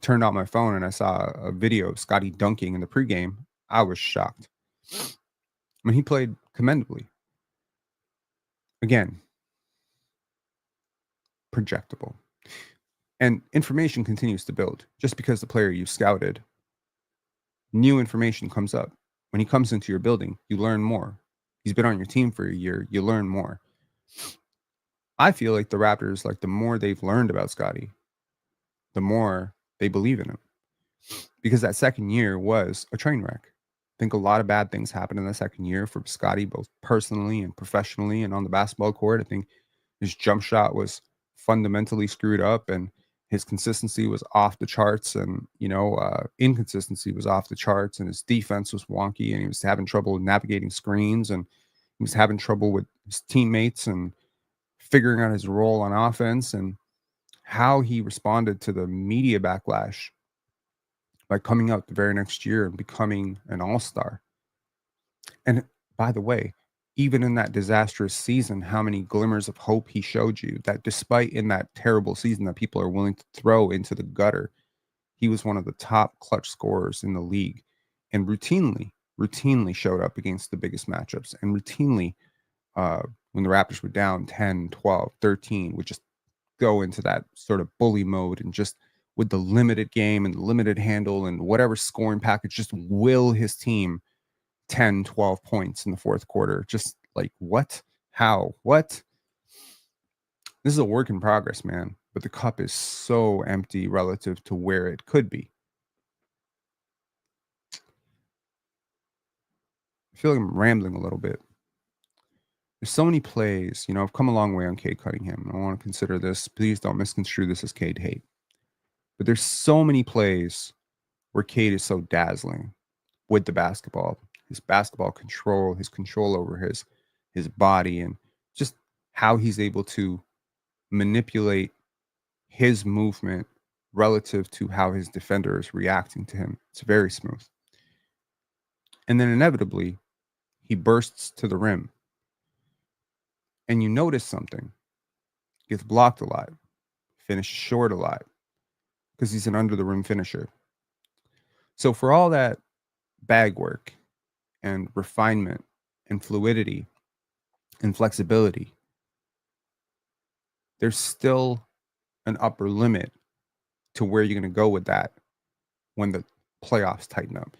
turned out my phone and I saw a video of Scottie dunking in the pregame. I was shocked. I mean, he played commendably. Again, projectable. And information continues to build. Just because the player you scouted, new information comes up. When he comes into your building, you learn more. He's been on your team for a year, you learn more. I feel like the Raptors, like the more they've learned about Scottie, the more they believe in him. Because that second year was a train wreck. I think a lot of bad things happened in the second year for Scottie, both personally and professionally and on the basketball court. I think his jump shot was fundamentally screwed up and his consistency was off the charts, and inconsistency was off the charts, and his defense was wonky, and he was having trouble navigating screens, and he was having trouble with his teammates and figuring out his role on offense, and how he responded to the media backlash by coming out the very next year and becoming an all-star. And by the way, even in that disastrous season, how many glimmers of hope he showed you, that despite in that terrible season that people are willing to throw into the gutter, he was one of the top clutch scorers in the league, and routinely showed up against the biggest matchups, and routinely, when the Raptors were down 10, 12, 13, would just go into that sort of bully mode and just with the limited game and the limited handle and whatever scoring package, just will his team 10, 12 points in the fourth quarter. Just like, what? How? What? This is a work in progress, man. But the cup is so empty relative to where it could be. I feel like I'm rambling a little bit. There's so many plays. I've come a long way on Cade Cunningham. I want to consider this. Please don't misconstrue this as Cade hate. But there's so many plays where Cade is so dazzling with the basketball. His basketball control, his control over his body, and just how he's able to manipulate his movement relative to how his defender is reacting to him. It's very smooth. And then inevitably, he bursts to the rim. And you notice something. Gets blocked a lot. Finishes short a lot. Because he's an under the rim finisher. So for all that bag work and refinement and fluidity and flexibility, there's still an upper limit to where you're going to go with that when the playoffs tighten up.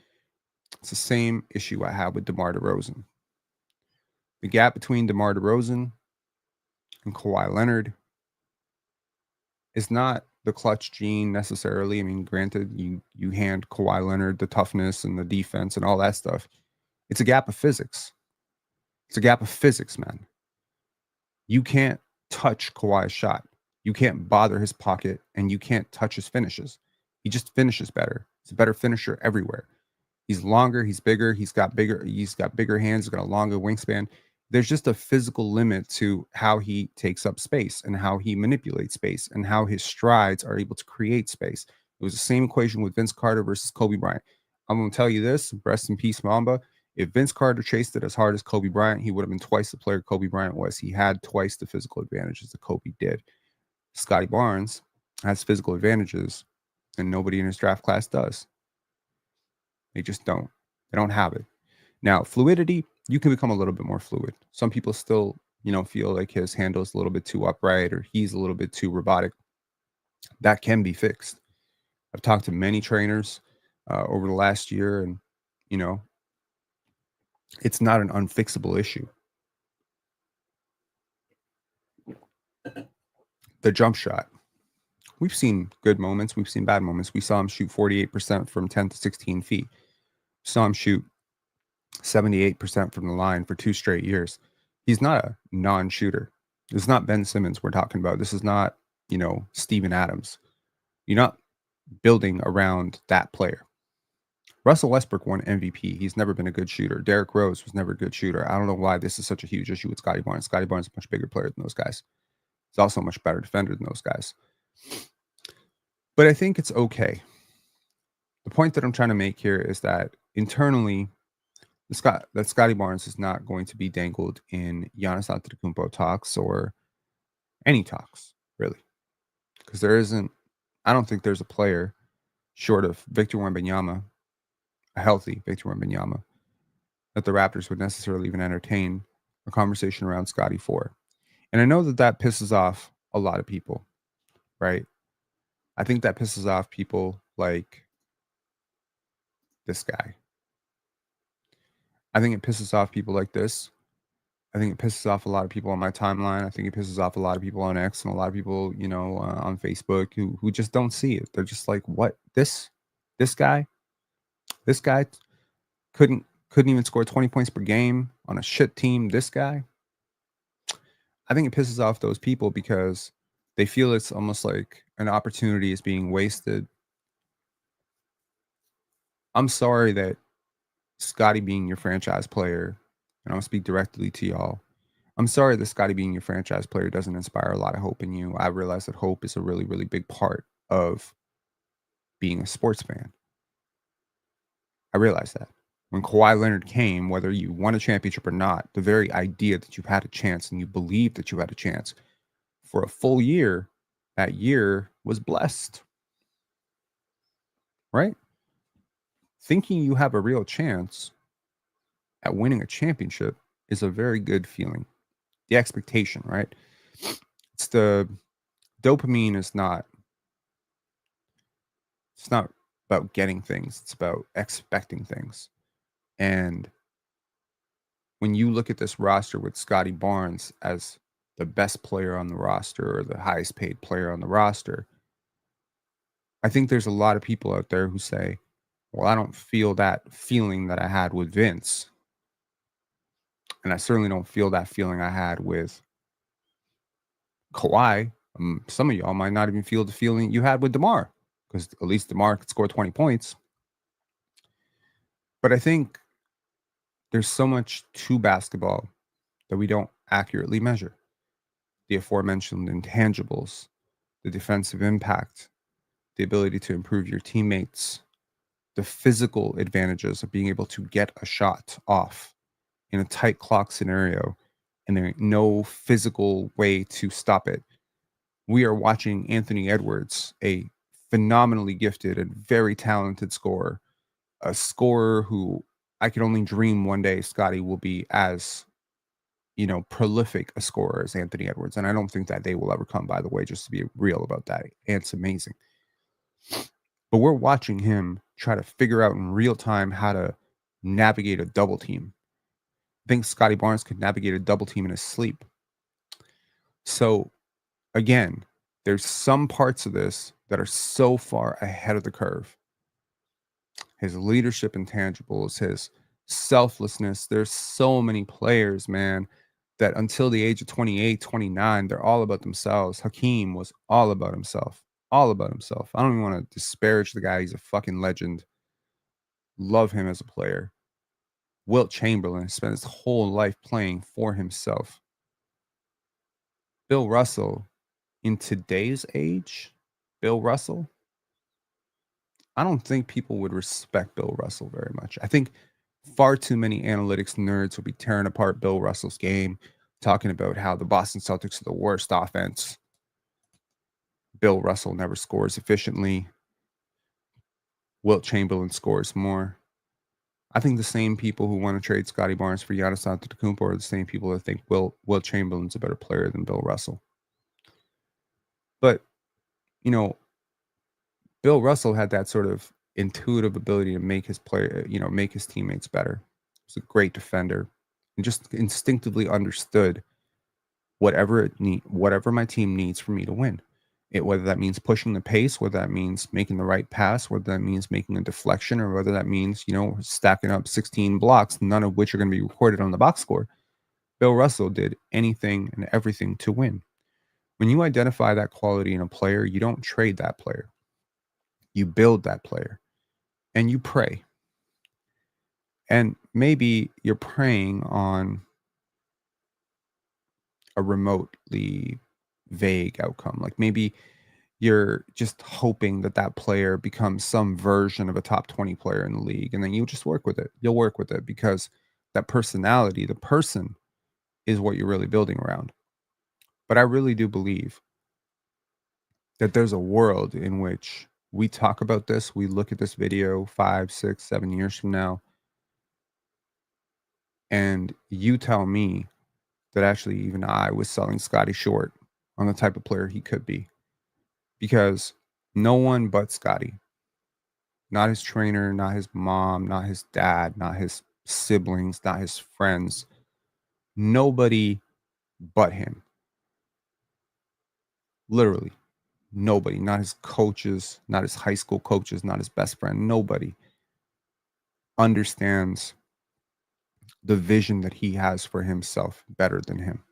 It's the same issue I have with DeMar DeRozan. The gap between DeMar DeRozan and Kawhi Leonard is not the clutch gene necessarily. I mean, granted, you hand Kawhi Leonard the toughness and the defense and all that stuff. It's a gap of physics. It's a gap of physics, man. You can't touch Kawhi's shot. You can't bother his pocket, and you can't touch his finishes. He just finishes better. He's a better finisher everywhere. He's longer, he's bigger, he's got bigger hands, he's got a longer wingspan. There's just a physical limit to how he takes up space and how he manipulates space and how his strides are able to create space. It was the same equation with Vince Carter versus Kobe Bryant. I'm going to tell you this, rest in peace, Mamba. If Vince Carter chased it as hard as Kobe Bryant, he would have been twice the player Kobe Bryant was. He had twice the physical advantages that Kobe did. Scottie Barnes has physical advantages, and nobody in his draft class does. They just don't. They don't have it. Now, fluidity, you can become a little bit more fluid. Some people still, feel like his handle is a little bit too upright or he's a little bit too robotic. That can be fixed. I've talked to many trainers over the last year, and, it's not an unfixable issue. The jump shot. We've seen good moments. We've seen bad moments. We saw him shoot 48% from 10 to 16 feet. We saw him shoot 78% from the line for 2 straight years. He's not a non-shooter. This is not Ben Simmons we're talking about. This is not, Steven Adams. You're not building around that player. Russell Westbrook won MVP. He's never been a good shooter. Derrick Rose was never a good shooter. I don't know why this is such a huge issue with Scottie Barnes. Scottie Barnes is a much bigger player than those guys. He's also a much better defender than those guys. But I think it's okay. The point that I'm trying to make here is that internally, that Scottie Barnes is not going to be dangled in Giannis Antetokounmpo talks or any talks, really. Because I don't think there's a player short of Victor Wembanyama, a healthy Victor Wembanyama, that the Raptors would necessarily even entertain a conversation around Scottie for. And I know that pisses off a lot of people, right? I think that pisses off people like this guy. I think it pisses off people like this. I think it pisses off a lot of people on my timeline. I think it pisses off a lot of people on X and a lot of people, on Facebook who just don't see it. They're just like, what? This guy couldn't even score 20 points per game on a shit team. This guy. I think it pisses off those people because they feel it's almost like an opportunity is being wasted. I'm sorry that Scottie being your franchise player, and I'll speak directly to y'all. I'm sorry that Scottie being your franchise player doesn't inspire a lot of hope in you. I realize that hope is a really, really big part of being a sports fan. I realize that. When Kawhi Leonard came, whether you won a championship or not, the very idea that you had a chance and you believed that you had a chance for a full year, that year was blessed. Right? Thinking you have a real chance at winning a championship is a very good feeling. The expectation, right? It's the dopamine is not, it's not about getting things, it's about expecting things. And when you look at this roster with Scottie Barnes as the best player on the roster or the highest paid player on the roster, I think there's a lot of people out there who say, well, I don't feel that feeling that I had with Vince. And I certainly don't feel that feeling I had with Kawhi. Some of y'all might not even feel the feeling you had with DeMar, because at least DeMar could score 20 points. But I think there's so much to basketball that we don't accurately measure. The aforementioned intangibles, the defensive impact, the ability to improve your teammates, the physical advantages of being able to get a shot off in a tight clock scenario, and there ain't no physical way to stop it. We are watching Anthony Edwards, a phenomenally gifted and very talented scorer, a scorer who I could only dream one day Scottie will be as, prolific a scorer as Anthony Edwards. And I don't think that day will ever come, by the way, just to be real about that. And it's amazing. But we're watching him try to figure out in real time how to navigate a double team. I think Scottie Barnes could navigate a double team in his sleep. So again, there's some parts of this that are so far ahead of the curve. His leadership intangibles, his selflessness. There's so many players, man, that until the age of 28, 29, they're all about themselves. Hakeem was all about himself. All about himself. I don't even want to disparage the guy. He's a fucking legend. Love him as a player. Wilt Chamberlain spent his whole life playing for himself. Bill Russell, in today's age, Bill Russell, I don't think people would respect Bill Russell very much. I think far too many analytics nerds will be tearing apart Bill Russell's game, talking about how the Boston Celtics are the worst offense. Bill Russell never scores efficiently. Wilt Chamberlain scores more. I think the same people who want to trade Scottie Barnes for Giannis Antetokounmpo are the same people that think Wilt Chamberlain's a better player than Bill Russell. But, Bill Russell had that sort of intuitive ability to make his make his teammates better. He was a great defender and just instinctively understood whatever my team needs for me to win. Whether that means pushing the pace, whether that means making the right pass, whether that means making a deflection, or whether that means, stacking up 16 blocks, none of which are going to be recorded on the box score. Bill Russell did anything and everything to win. When you identify that quality in a player, you don't trade that player. You build that player and you pray. And maybe you're praying on a remotely vague outcome. Like maybe you're just hoping that that player becomes some version of a top 20 player in the league. And then you just work with it. You'll work with it because that personality, the person, is what you're really building around. But I really do believe that there's a world in which we talk about this, we look at this video 5, 6, 7 years from now, and you tell me that actually even I was selling Scottie short on the type of player he could be. Because no one but Scottie, not his trainer, not his mom, not his dad, not his siblings, not his friends, nobody but him. Literally, nobody, not his coaches, not his high school coaches, not his best friend, nobody understands the vision that he has for himself better than him.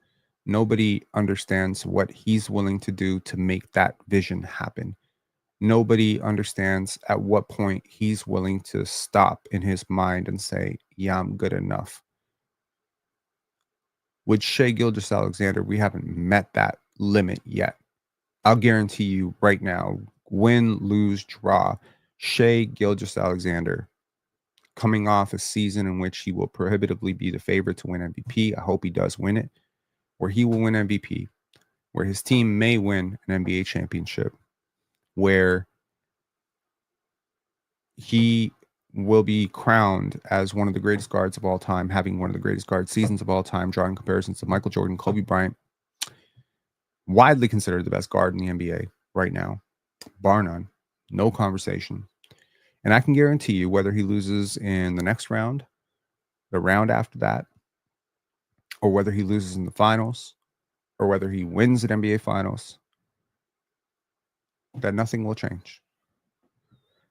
Nobody understands what he's willing to do to make that vision happen. Nobody understands at what point he's willing to stop in his mind and say, yeah, I'm good enough. With Shai Gilgeous-Alexander, we haven't met that limit yet. I'll guarantee you right now, win, lose, draw, Shai Gilgeous-Alexander coming off a season in which he will prohibitively be the favorite to win MVP. I hope he does win it, where he will win MVP, where his team may win an NBA championship, where he will be crowned as one of the greatest guards of all time, having one of the greatest guard seasons of all time, drawing comparisons to Michael Jordan, Kobe Bryant, widely considered the best guard in the NBA right now, bar none, no conversation. And I can guarantee you, whether he loses in the next round, the round after that, or whether he loses in the finals, or whether he wins at NBA finals, that nothing will change.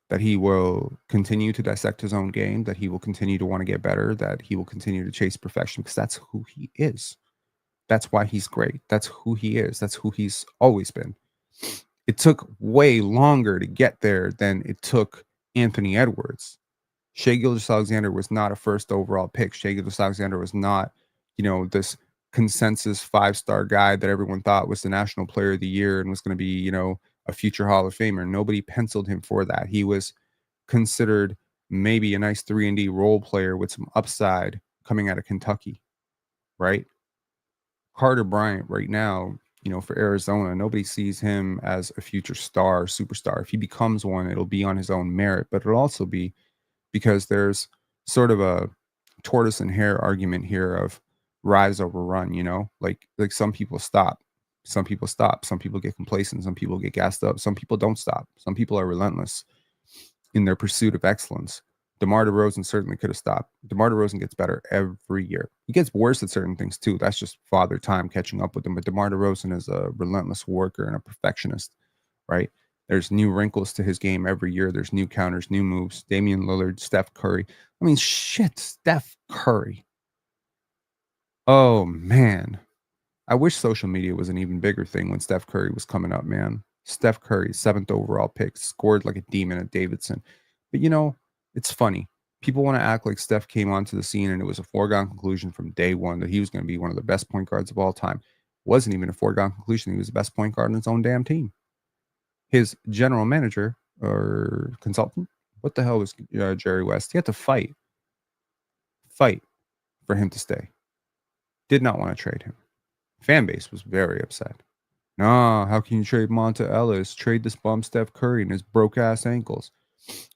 That he will continue to dissect his own game, that he will continue to want to get better, that he will continue to chase perfection, because that's who he is. That's why he's great. That's who he is. That's who he's always been. It took way longer to get there than it took Anthony Edwards. Shai Gilgeous-Alexander was not a first overall pick. Shai Gilgeous-Alexander was not, this consensus 5-star guy that everyone thought was the National Player of the Year and was going to be, a future Hall of Famer. Nobody penciled him for that. He was considered maybe a nice 3-and-D role player with some upside coming out of Kentucky, right? Carter Bryant right now, for Arizona, nobody sees him as a future star, superstar. If he becomes one, it'll be on his own merit, but it'll also be because there's sort of a tortoise and hare argument here of rise over run, like some people stop. Some people stop. Some people get complacent. Some people get gassed up. Some people don't stop. Some people are relentless in their pursuit of excellence. DeMar DeRozan certainly could have stopped. DeMar DeRozan gets better every year. He gets worse at certain things too. That's just father time catching up with him. But DeMar DeRozan is a relentless worker and a perfectionist, right? There's new wrinkles to his game every year. There's new counters, new moves. Damian Lillard, Steph Curry. I mean, shit, Steph Curry. Oh, man. I wish social media was an even bigger thing when Steph Curry was coming up, man. Steph Curry, 7th overall pick, scored like a demon at Davidson. But, it's funny. People want to act like Steph came onto the scene and it was a foregone conclusion from day one that he was going to be one of the best point guards of all time. It wasn't even a foregone conclusion. He was the best point guard on his own damn team. His general manager or consultant, what the hell was Jerry West? He had to fight for him to stay. Did not want to trade him. Fan base was very upset. Nah, how can you trade Monta Ellis? Trade this bum Steph Curry and his broke ass ankles.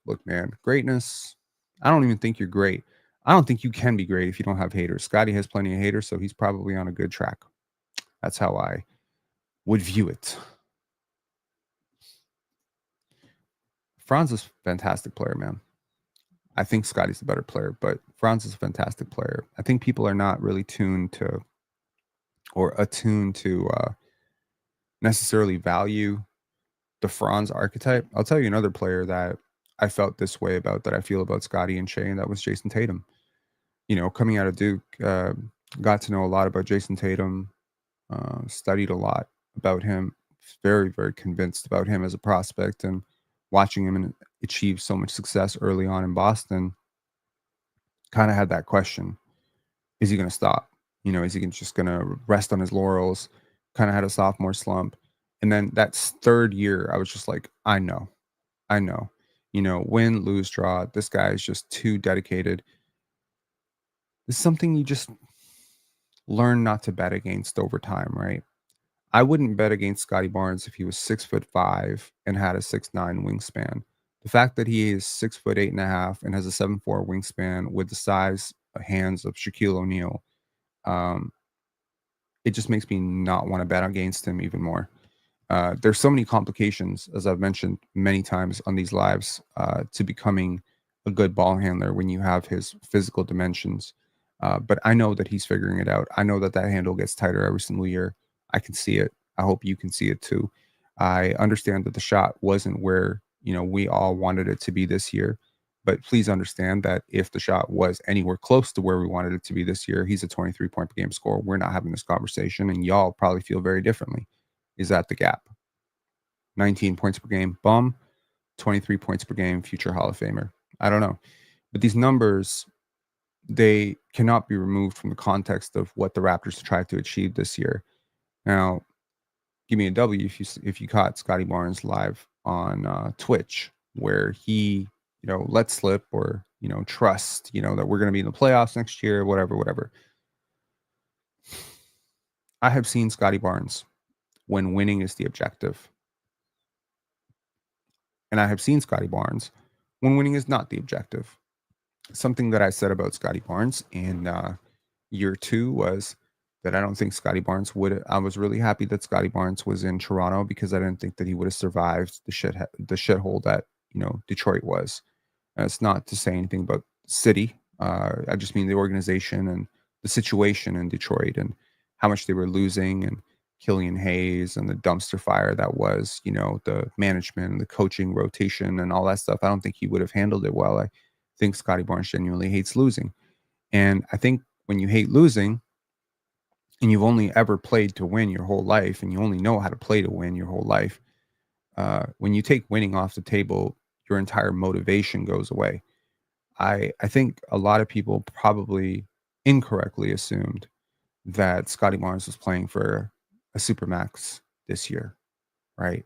Look, man, greatness. I don't even think you're great. I don't think you can be great if you don't have haters. Scottie has plenty of haters, so he's probably on a good track. That's how I would view it. Franz is a fantastic player, man. I think Scottie's a better player, but Franz is a fantastic player. I think people are not really attuned to necessarily value the Franz archetype. I'll tell you another player that I felt this way about, that I feel about Scottie and Shai, and that was Jason Tatum. Coming out of Duke, got to know a lot about Jason Tatum, studied a lot about him, very, very convinced about him as a prospect, and watching him achieve so much success early on in Boston, kind of had that question. Is he going to stop? Is he just going to rest on his laurels? Kind of had a sophomore slump. And then that third year, I was just like, I know. Win, lose, draw. This guy is just too dedicated. It's something you just learn not to bet against over time, right? I wouldn't bet against Scottie Barnes if he was 6'5" and had a 6'9" wingspan. The fact that he is 6'8.5" and has a 7'4" wingspan with the size hands of Shaquille O'Neal, it just makes me not want to bet against him even more. There's so many complications, as I've mentioned many times on these lives, to becoming a good ball handler when you have his physical dimensions. But I know that he's figuring it out. I know that handle gets tighter every single year. I can see it. I hope you can see it too. I understand that the shot wasn't where, we all wanted it to be this year. But please understand that if the shot was anywhere close to where we wanted it to be this year, he's a 23-point per game scorer. We're not having this conversation, and y'all probably feel very differently. Is that the gap? 19 points per game, bum. 23 points per game, future Hall of Famer. I don't know. But these numbers, they cannot be removed from the context of what the Raptors tried to achieve this year. Now, give me a W if you caught Scottie Barnes live on Twitch, where he, let slip or, trust, that we're going to be in the playoffs next year, whatever. I have seen Scottie Barnes when winning is the objective. And I have seen Scottie Barnes when winning is not the objective. Something that I said about Scottie Barnes in year 2 was that I don't think Scottie Barnes would. I was really happy that Scottie Barnes was in Toronto because I didn't think that he would have survived the shithole that Detroit was. And it's not to say anything about city. I just mean the organization and the situation in Detroit and how much they were losing and Killian Hayes and the dumpster fire that was, the management and the coaching rotation and all that stuff. I don't think he would have handled it well. I think Scottie Barnes genuinely hates losing. And I think when you hate losing and you've only ever played to win your whole life and you only know how to play to win your whole life, when you take winning off the table, your entire motivation goes away. I think a lot of people probably incorrectly assumed that Scottie Barnes was playing for a supermax this year, right?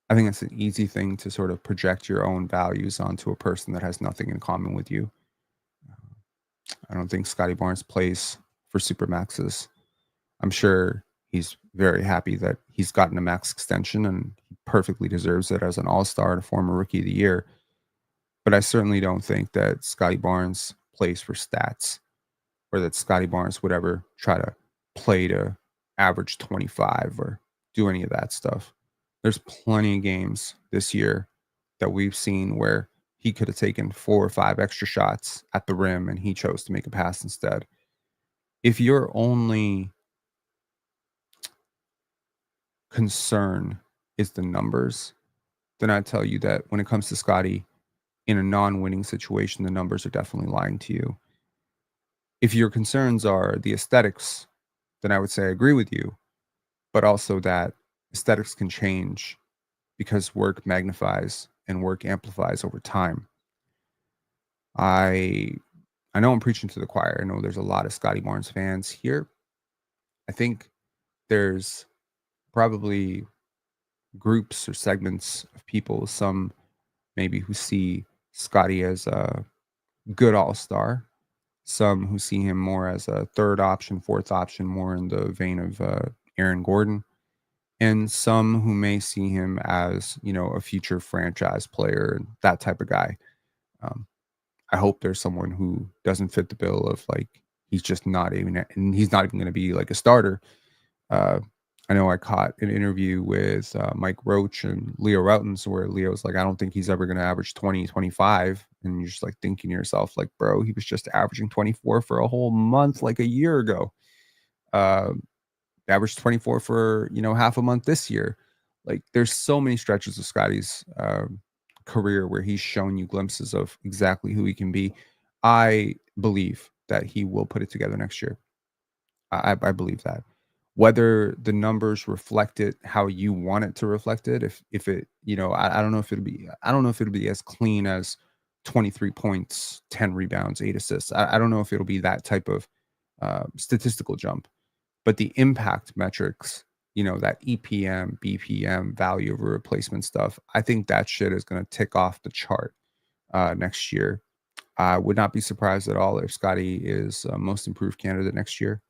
I think it's an easy thing to sort of project your own values onto a person that has nothing in common with you. I don't think Scottie Barnes plays for supermaxes. I'm sure he's very happy that he's gotten a max extension and he perfectly deserves it as an all-star and a former rookie of the year. But I certainly don't think that Scottie Barnes plays for stats or that Scottie Barnes would ever try to play to average 25 or do any of that stuff. There's plenty of games this year that we've seen where he could have taken 4 or 5 extra shots at the rim and he chose to make a pass instead. If your only concern is the numbers, then I tell you that when it comes to Scottie, in a non-winning situation, the numbers are definitely lying to you. If your concerns are the aesthetics, then I would say I agree with you, but also that aesthetics can change because work magnifies and work amplifies over time. I know I'm preaching to the choir. I know there's a lot of Scottie Barnes fans here. I think there's probably groups or segments of people, some maybe who see Scottie as a good all-star, some who see him more as a third option, fourth option, more in the vein of Aaron Gordon, and some who may see him as, a future franchise player, that type of guy. I hope there's someone who doesn't fit the bill of he's just not even, and he's not even going to be like a starter. I know I caught an interview with Mike Roach and Leo Routens where Leo's like, I don't think he's ever going to average 20, 25. And you're just thinking to yourself, bro, he was just averaging 24 for a whole month, a year ago. Averaged 24 for, half a month this year. There's so many stretches of Scottie's career where he's shown you glimpses of exactly who he can be. I believe that he will put it together next year. I believe that. Whether the numbers reflect it how you want it to reflect it, if it, I don't know if it'll be as clean as 23 points, 10 rebounds, 8 assists. I don't know if it'll be that type of statistical jump, but the impact metrics, that EPM, BPM, value over replacement stuff, I think that shit is going to tick off the chart next year. I would not be surprised at all if Scottie is most improved candidate next year.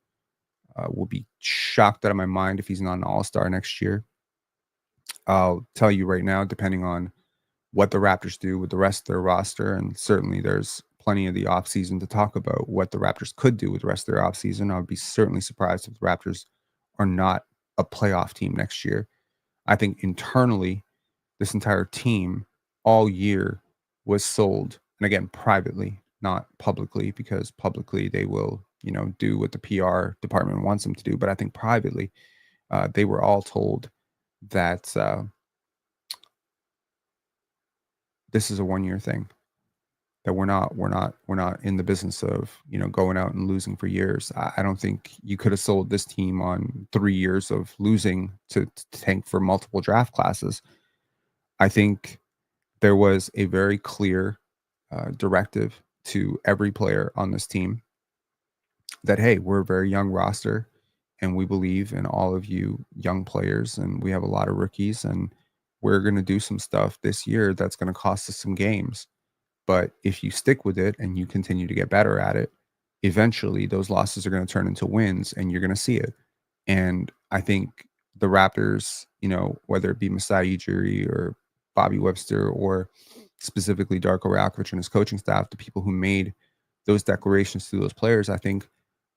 Will be shocked out of my mind if he's not an all-star next year. I'll tell you right now, depending on what the Raptors do with the rest of their roster, and certainly there's plenty of the offseason to talk about what the Raptors could do with the rest of their offseason. I would be certainly surprised if the Raptors are not a playoff team next year. I think internally, this entire team all year was sold, and again, privately, not publicly, because publicly they will do what the PR department wants them to do. But I think privately, they were all told that this is a 1-year thing. That we're not in the business of going out and losing for years. I don't think you could have sold this team on 3 years of losing to tank for multiple draft classes. I think there was a very clear directive to every player on this team that, hey, we're a very young roster and we believe in all of you young players and we have a lot of rookies and we're going to do some stuff this year that's going to cost us some games. But if you stick with it and you continue to get better at it, eventually those losses are going to turn into wins and you're going to see it. And I think the Raptors, whether it be Masai Ujiri or Bobby Webster or specifically Darko Rakovic and his coaching staff, the people who made those declarations to those players, I think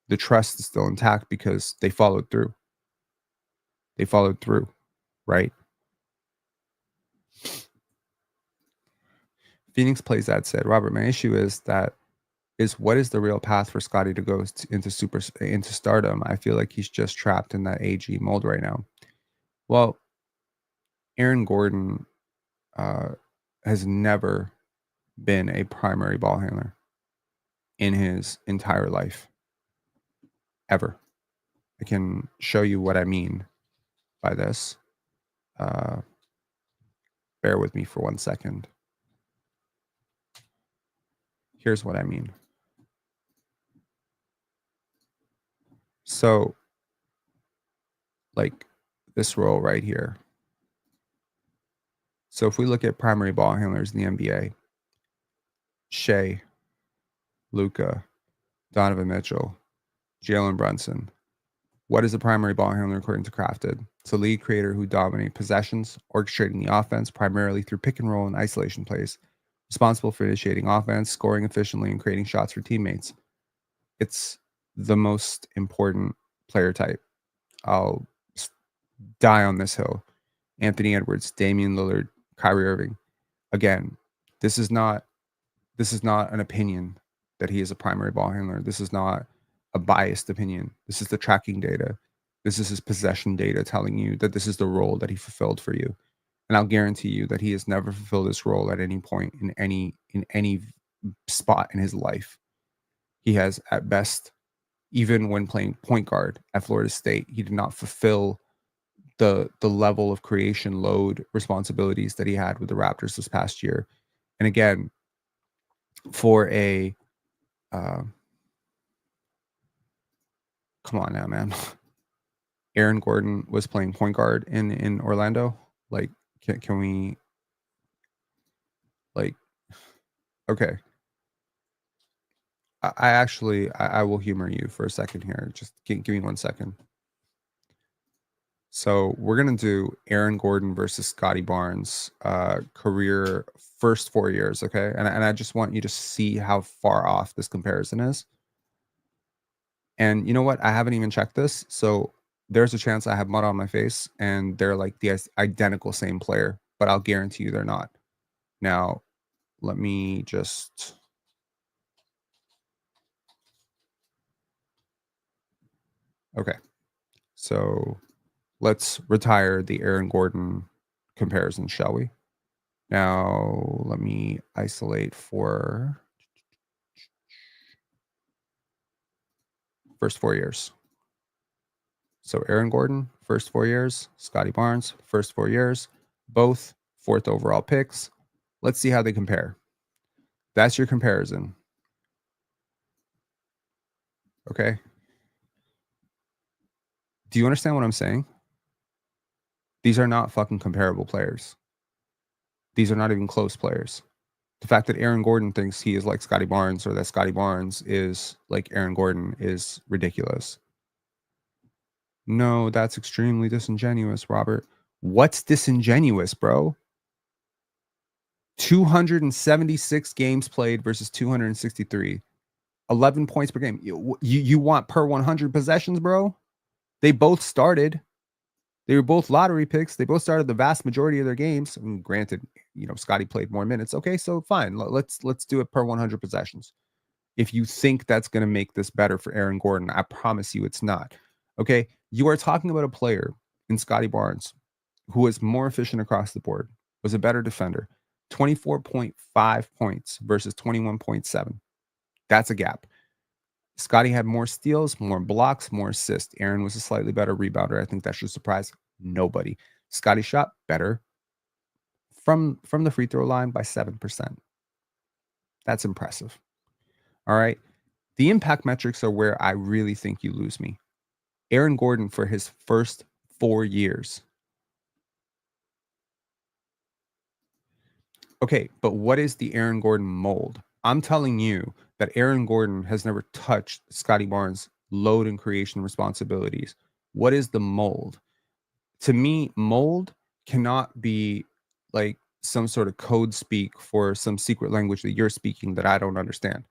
the trust is still intact because they followed through. They followed through, right? Phoenix plays that said, Robert, my issue is what is the real path for Scottie to go into stardom? I feel like he's just trapped in that AG mold right now. Well, Aaron Gordon has never been a primary ball handler in his entire life, ever. I can show you what I mean by this. Bear with me for 1 second. Here's what I mean. So, like this role right here. So if we look at primary ball handlers in the NBA, Shea, Luka, Donovan Mitchell, Jalen Brunson. What is a primary ball handler according to Crafted? It's a lead creator who dominates possessions, orchestrating the offense primarily through pick and roll and isolation plays, responsible for initiating offense, scoring efficiently, and creating shots for teammates. It's the most important player type. I'll die on this hill. Anthony Edwards, Damian Lillard, Kyrie Irving. Again, this is not an opinion that he is a primary ball handler. This is not a biased opinion. This is the tracking data. This is his possession data telling you that this is the role that he fulfilled for you. And I'll guarantee you that he has never fulfilled this role at any point in any spot in his life. He has at best, even when playing point guard at Florida State, he did not fulfill the level of creation load responsibilities that he had with the Raptors this past year. And again, for a come on now, man. Aaron Gordon was playing point guard in Orlando. Like, can we, like, okay. I actually will humor you for a second here. Just give me 1 second. So we're gonna do Aaron Gordon versus Scottie Barnes career first 4 years, okay? And I just want you to see how far off this comparison is. And you know what? I haven't even checked this, so there's a chance I have mud on my face and they're like the identical same player, but I'll guarantee you they're not. Now, let me just. Okay, so let's retire the Aaron Gordon comparison, shall we? Now, let me isolate for first 4 years. So Aaron Gordon, first 4 years. Scottie Barnes, first 4 years. Both 4th overall picks. Let's see how they compare. That's your comparison. Okay. Do you understand what I'm saying? These are not fucking comparable players. These are not even close players. The fact that Aaron Gordon thinks he is like Scottie Barnes or that Scottie Barnes is like Aaron Gordon is ridiculous. No, that's extremely disingenuous, Robert. What's disingenuous, bro? 276 games played versus 263. 11 points per game. You want per 100 possessions, bro? They both started. They were both lottery picks. They both started the vast majority of their games. I mean, granted, Scottie played more minutes. Okay, so fine. Let's do it per 100 possessions. If you think that's going to make this better for Aaron Gordon, I promise you it's not. Okay, you are talking about a player in Scottie Barnes who was more efficient across the board, was a better defender, 24.5 points versus 21.7. That's a gap. Scottie had more steals, more blocks, more assists. Aaron was a slightly better rebounder. I think that should surprise nobody. Scottie shot better from the free throw line by 7%. That's impressive. All right. The impact metrics are where I really think you lose me. Aaron Gordon, for his first 4 years, Okay, but what is the Aaron Gordon mold? I'm telling you that Aaron Gordon has never touched Scottie Barnes' load and creation responsibilities. What is the mold? To me, mold cannot be like some sort of code speak for some secret language that you're speaking that I don't understand.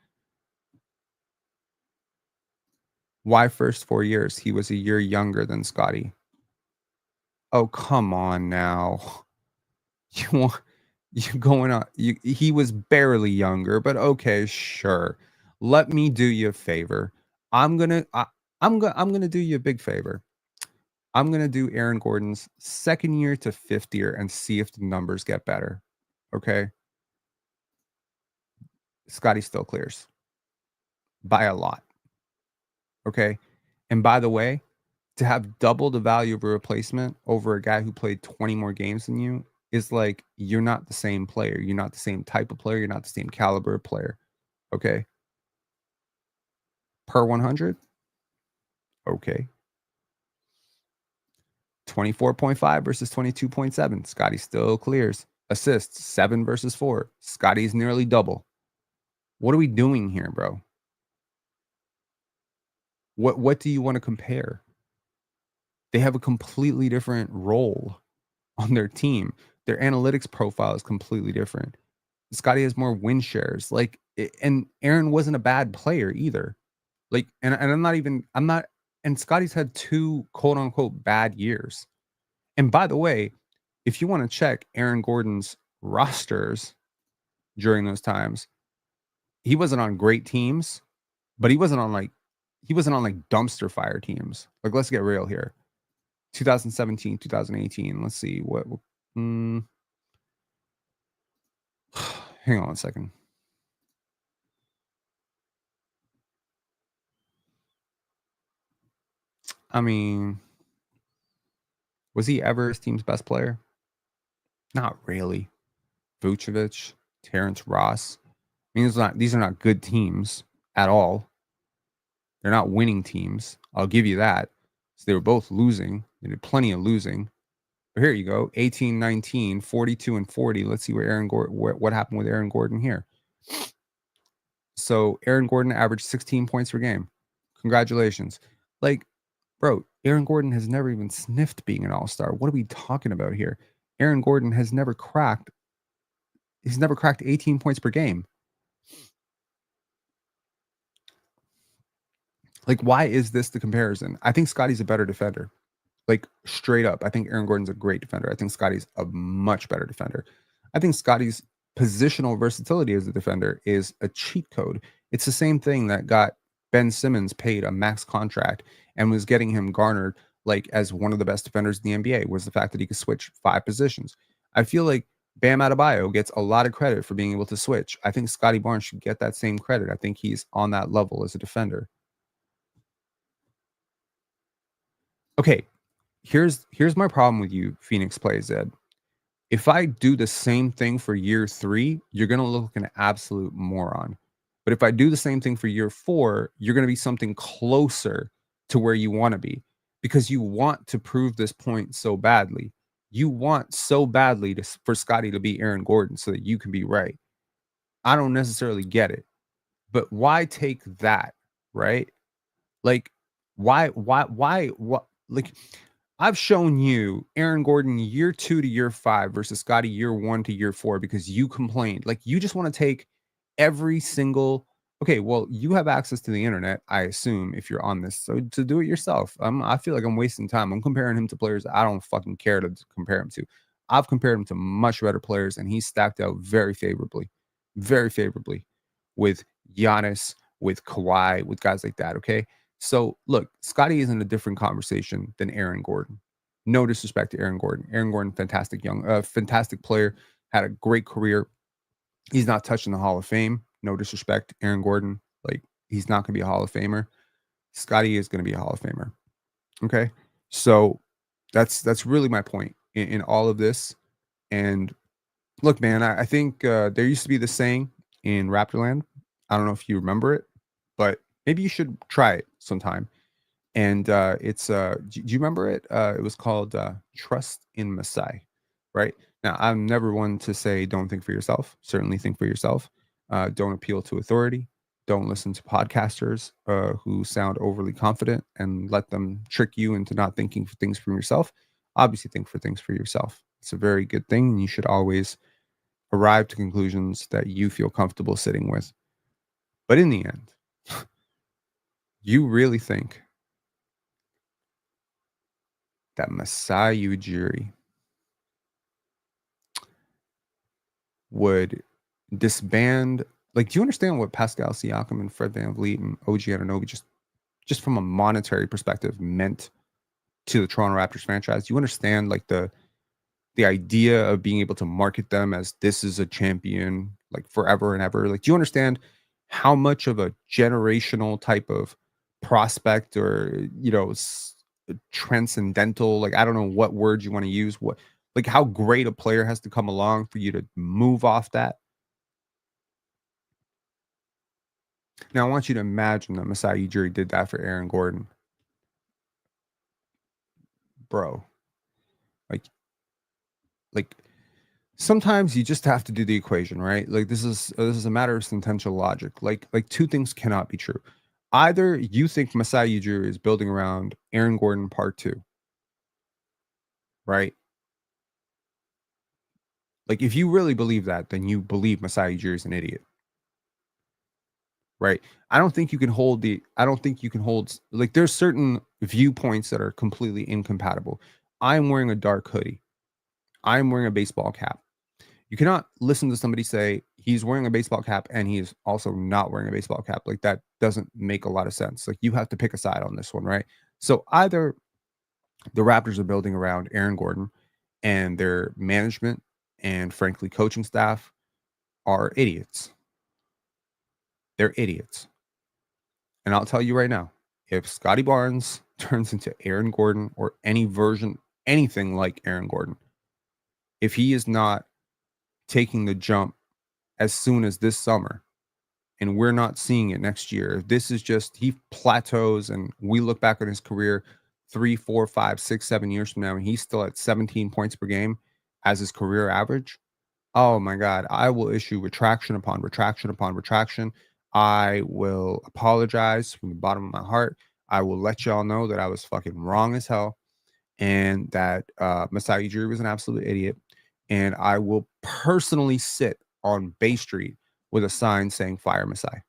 Why first 4 years? He was a year younger than Scottie. Oh, come on now. You want you going on he was barely younger, but okay, sure. Let me do you a favor. I'm gonna do you a big favor. I'm gonna do Aaron Gordon's second year to fifth year and see if the numbers get better. Okay. Scotty still clears by a lot. Okay. And by the way, to have double the value of a replacement over a guy who played 20 more games than you is like you're not the same player. You're not the same type of player. You're not the same caliber of player. Okay. Per 100. Okay. 24.5 versus 22.7. Scotty still clears. Assists 7 versus 4. Scotty's nearly double. What are we doing here, bro? What do you want to compare? They have a completely different role on their team. Their analytics profile is completely different. Scotty has more win shares. And Aaron wasn't a bad player either. And I'm not, and Scotty's had 2 quote unquote bad years. And by the way, if you want to check Aaron Gordon's rosters during those times, he wasn't on great teams, but he wasn't on like dumpster fire teams. Like, let's get real here. 2017, 2018. Let's see what. Mm, hang on a second. I mean, was he ever his team's best player? Not really. Vucevic, Terrence Ross. I mean, these are not good teams at all. They're not winning teams. I'll give you that. So they were both losing. They did plenty of losing. But here you go. 18, 19, 42, and 40. Let's see what happened with Aaron Gordon here. So Aaron Gordon averaged 16 points per game. Congratulations. Like, bro, Aaron Gordon has never even sniffed being an all-star. What are we talking about here? Aaron Gordon has never cracked 18 points per game. Like, why is this the comparison? I think Scotty's a better defender. Like, straight up, I think Aaron Gordon's a great defender. I think Scotty's a much better defender. I think Scotty's positional versatility as a defender is a cheat code. It's the same thing that got Ben Simmons paid a max contract and was getting him garnered like as one of the best defenders in the NBA, was the fact that he could switch 5 positions. I feel like Bam Adebayo gets a lot of credit for being able to switch. I think Scottie Barnes should get that same credit. I think he's on that level as a defender. Okay, here's my problem with you, Phoenix Plays Ed. If I do the same thing for year 3, you're going to look like an absolute moron. But if I do the same thing for year 4, you're going to be something closer to where you want to be, because you want to prove this point so badly. You want so badly for Scotty to be Aaron Gordon so that you can be right. I don't necessarily get it, but why take that, right? Like, why, what? Like, I've shown you Aaron Gordon year 2 to year 5 versus Scotty year 1 to year 4 because you complained. Like, you just want to take every single. Okay, well, you have access to the internet, I assume, if you're on this. So to do it yourself. I feel like I'm wasting time. I'm comparing him to players I don't fucking care to compare him to. I've compared him to much better players, and he's stacked out very favorably with Giannis, with Kawhi, with guys like that. Okay. So look, Scotty is in a different conversation than Aaron Gordon. No disrespect to Aaron Gordon. Aaron Gordon, fantastic player, had a great career. He's not touching the Hall of Fame. No disrespect, Aaron Gordon. Like, he's not going to be a Hall of Famer. Scotty is going to be a Hall of Famer. Okay. So that's really my point in all of this. And look, man, I think there used to be this saying in Raptorland. I don't know if you remember it, but maybe you should try it sometime. And do you remember it? It was called Trust in Masai, right? Now, I'm never one to say don't think for yourself. Certainly think for yourself. Don't appeal to authority. Don't listen to podcasters who sound overly confident and let them trick you into not thinking for things for yourself. Obviously, think for things for yourself. It's a very good thing. And you should always arrive to conclusions that you feel comfortable sitting with. But in the end, you really think that Masai Ujiri would disband? Like, do you understand what Pascal Siakam and Fred VanVleet and OG Anunoby just from a monetary perspective meant to the Toronto Raptors franchise? Do you understand like the idea of being able to market them as this is a champion like forever and ever? Like, do you understand how much of a generational type of prospect or transcendental, like I don't know what word you want to use, what like how great a player has to come along for you to move off that? Now I want you to imagine that Masai Ujiri did that for Aaron Gordon. Bro, like sometimes you just have to do the equation, right? Like this is a matter of sentential logic. Like two things cannot be true. Either you think Masai Ujiri is building around Aaron Gordon part 2, right? Like if you really believe that, then you believe Masai Ujiri is an idiot, right? I don't think you can hold like there's certain viewpoints that are completely incompatible. I'm wearing a dark hoodie. I'm wearing a baseball cap. You cannot listen to somebody say he's wearing a baseball cap and he's also not wearing a baseball cap. Like that doesn't make a lot of sense. Like you have to pick a side on this one, right? So either the Raptors are building around Aaron Gordon and their management and frankly coaching staff are idiots. They're idiots. And I'll tell you right now, if Scottie Barnes turns into Aaron Gordon or anything like Aaron Gordon, if he is not taking the jump as soon as this summer, and we're not seeing it next year, this is just he plateaus and we look back on his career 3, 4, 5, 6, 7 years from now, and he's still at 17 points per game as his career average. Oh my God, I will issue retraction upon retraction upon retraction. I will apologize from the bottom of my heart. I will let y'all know that I was fucking wrong as hell and that Masai Ujiri was an absolute idiot. And I will personally sit on Bay Street with a sign saying fire Masai.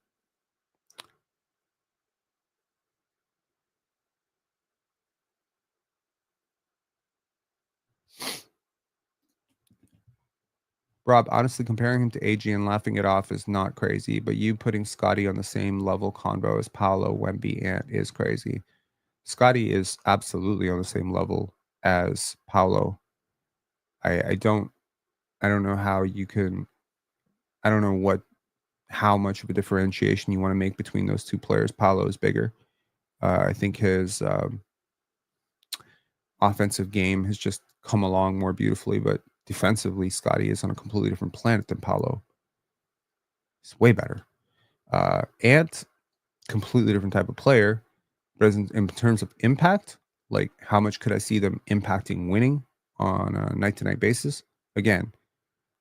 Rob, honestly, comparing him to AG and laughing it off is not crazy, but you putting Scottie on the same level convo as Paolo, Wemby, Ant is crazy. Scottie is absolutely on the same level as Paolo. I don't know how you can. I don't know how much of a differentiation you want to make between those two players. Paolo is bigger. I think his offensive game has just come along more beautifully, but defensively, Scottie is on a completely different planet than Paolo. He's way better. Ant, completely different type of player, but in terms of impact, like how much could I see them impacting winning on a night-to-night basis? Again,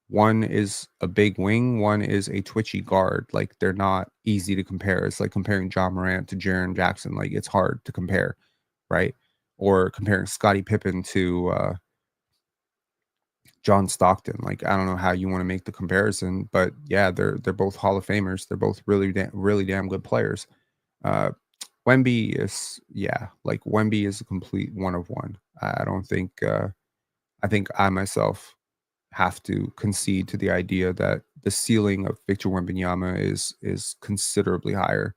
one is a big wing, one is a twitchy guard. Like they're not easy to compare. It's like comparing John Morant to Jaren Jackson. Like it's hard to compare, right? Or comparing Scottie Pippen to John Stockton. Like I don't know how you want to make the comparison, but yeah, they're both Hall of Famers. They're both really damn good players. Wemby is Wemby is a complete one of one. I don't think I think I myself have to concede to the idea that the ceiling of Victor Wembanyama is considerably higher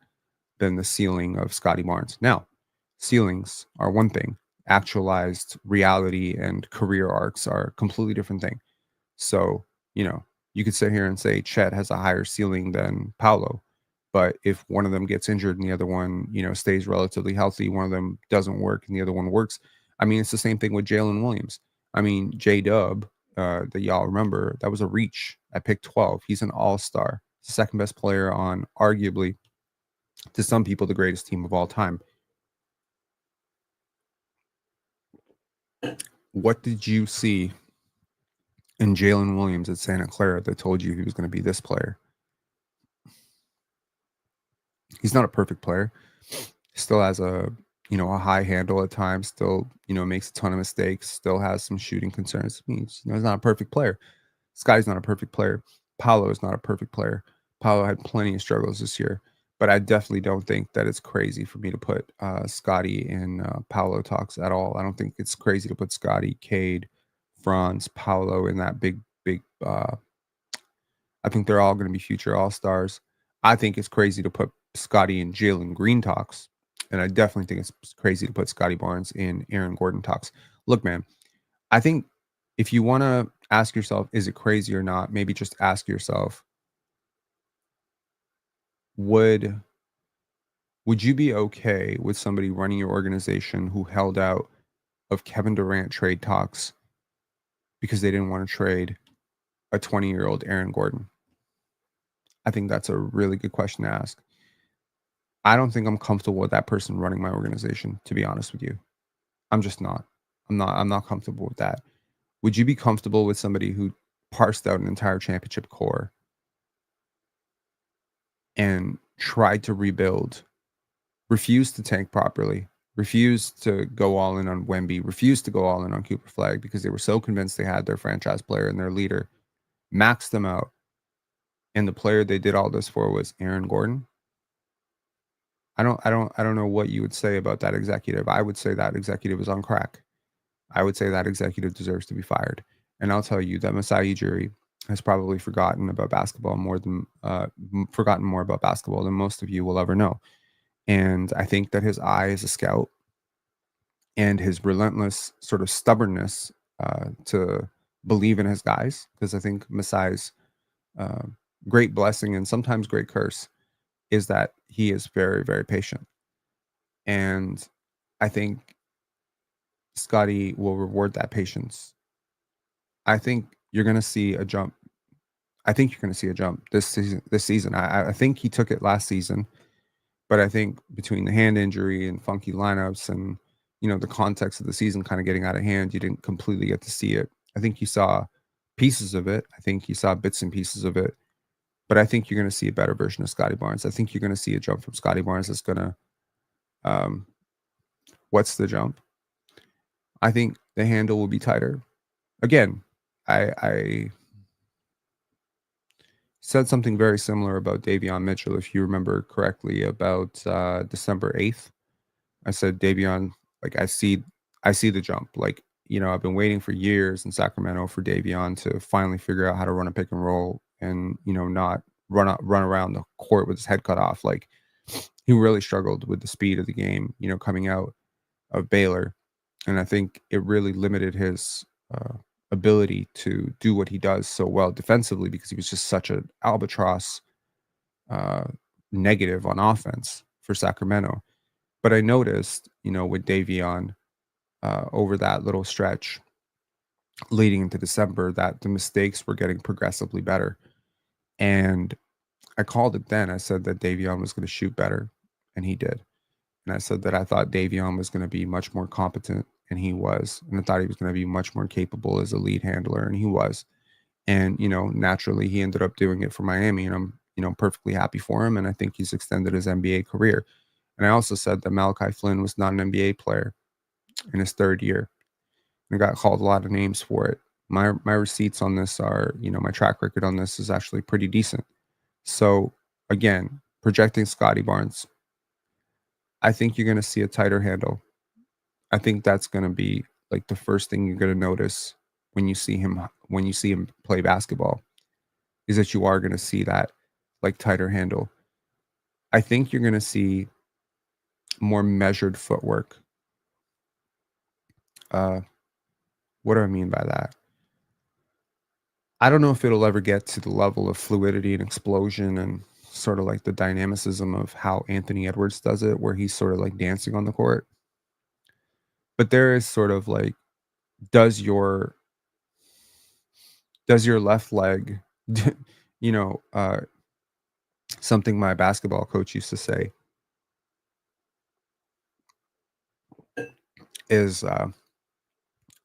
than the ceiling of Scottie Barnes. Now, ceilings are one thing. Actualized reality and career arcs are a completely different thing. So, you could sit here and say Chet has a higher ceiling than Paolo. But if one of them gets injured and the other one, stays relatively healthy, one of them doesn't work and the other one works. I mean, it's the same thing with Jalen Williams. I mean, J-Dub, that y'all remember, that was a reach at pick 12. He's an all-star, second best player on arguably, to some people, the greatest team of all time. What did you see and Jalen Williams at Santa Clara that told you he was going to be this player. He's not a perfect player. Still has a high handle at times. Still makes a ton of mistakes. Still has some shooting concerns. He's not a perfect player. Scotty's not a perfect player. Paolo is not a perfect player. Paolo had plenty of struggles this year, but I definitely don't think that it's crazy for me to put Scotty in Paolo talks at all. I don't think it's crazy to put Scotty, Cade, Franz, Paolo in that big. I think they're all going to be future All-Stars. I think it's crazy to put Scotty in Jalen Green talks, and I definitely think it's crazy to put Scottie Barnes in Aaron Gordon talks. Look, man, I think if you want to ask yourself, is it crazy or not? Maybe just ask yourself, would you be okay with somebody running your organization who held out of Kevin Durant trade talks because they didn't want to trade a 20-year-old Aaron Gordon? I think that's a really good question to ask. I don't think I'm comfortable with that person running my organization, to be honest with you. I'm just not. I'm not comfortable with that. Would you be comfortable with somebody who parsed out an entire championship core and tried to rebuild, refused to tank properly, refused to go all in on Wemby, refused to go all in on Cooper Flag because they were so convinced they had their franchise player and their leader, maxed them out, and the player they did all this for was Aaron Gordon? I don't know what you would say about that executive. I would say that executive is on crack. I would say that executive deserves to be fired. And I'll tell you that Masai Ujiri has probably forgotten about basketball more than forgotten more about basketball than most of you will ever know. And I think that his eye as a scout and his relentless sort of stubbornness to believe in his guys, because I think Masai's uh, great blessing and sometimes great curse is that he is very, very patient. And I think Scotty will reward that patience. I think you're going to see a jump. I think you're going to see a jump this season. I think he took it last season, but I think between the hand injury and funky lineups and the context of the season kind of getting out of hand, you didn't completely get to see it. I think you saw pieces of it. I think you saw bits and pieces of it. But I think you're going to see a better version of Scottie Barnes. I think you're going to see a jump from Scottie Barnes that's going to what's the jump? I think the handle will be tighter. Again, I said something very similar about Davion Mitchell, if you remember correctly, about December 8th. I said, Davion, like I see the jump. Like, I've been waiting for years in Sacramento for Davion to finally figure out how to run a pick and roll and, not run around the court with his head cut off. Like, he really struggled with the speed of the game, coming out of Baylor. And I think it really limited his ability to do what he does so well defensively because he was just such an albatross negative on offense for Sacramento. But I noticed, with Davion over that little stretch leading into December that the mistakes were getting progressively better. And I called it then. I said that Davion was going to shoot better, and he did. And I said that I thought Davion was going to be much more competent, and he was. And I thought he was going to be much more capable as a lead handler, and he was. And, naturally, he ended up doing it for Miami, and I'm perfectly happy for him. And I think he's extended his NBA career. And I also said that Malachi Flynn was not an NBA player in his third year. And I got called a lot of names for it. My receipts on this are, my track record on this is actually pretty decent. So, again, projecting Scottie Barnes, I think you're going to see a tighter handle. I think that's going to be like the first thing you're going to notice when you see him play basketball is that you are going to see that like tighter handle. I think you're going to see more measured footwork. What do I mean by that? I don't know if it'll ever get to the level of fluidity and explosion and sort of like the dynamicism of how Anthony Edwards does it, where he's sort of like dancing on the court. But there is sort of like, does your left leg, something my basketball coach used to say is,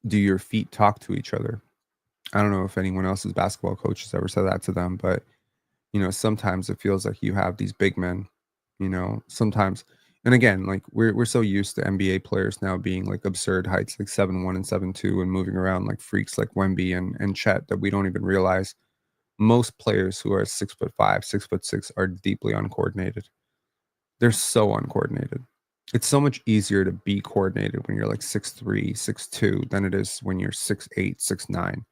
do your feet talk to each other? I don't know if anyone else's basketball coach has ever said that to them, but sometimes it feels like you have these big men, sometimes. And again, like we're so used to NBA players now being like absurd heights, like 7'1" and 7'2", and moving around like freaks like Wemby and Chet, that we don't even realize most players who are 6'5", 6'6" are deeply uncoordinated. They're so uncoordinated. It's so much easier to be coordinated when you're like 6'3", 6'2" than it is when you're 6'8", 6'9".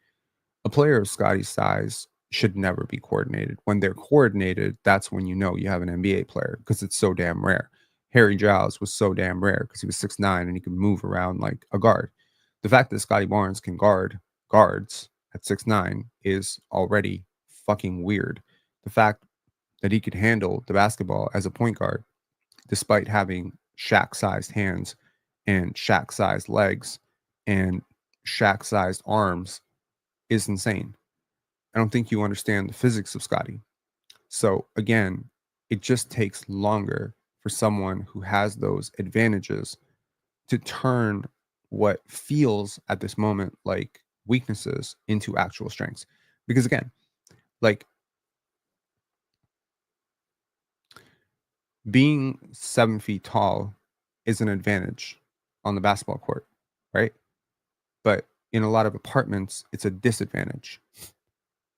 A player of Scottie's size should never be coordinated. When they're coordinated, that's when you know you have an NBA player, because it's so damn rare. Harry Giles was so damn rare because he was 6'9" and he could move around like a guard. The fact that Scottie Barnes can guard guards at 6'9" is already fucking weird. The fact that he could handle the basketball as a point guard, despite having Shaq-sized hands and Shaq-sized legs and Shaq-sized arms, is insane. I don't think you understand the physics of Scottie. So again, it just takes longer for someone who has those advantages to turn what feels at this moment like weaknesses into actual strengths. Because again, like, being 7 feet tall is an advantage on the basketball court, right? But in a lot of apartments, it's a disadvantage.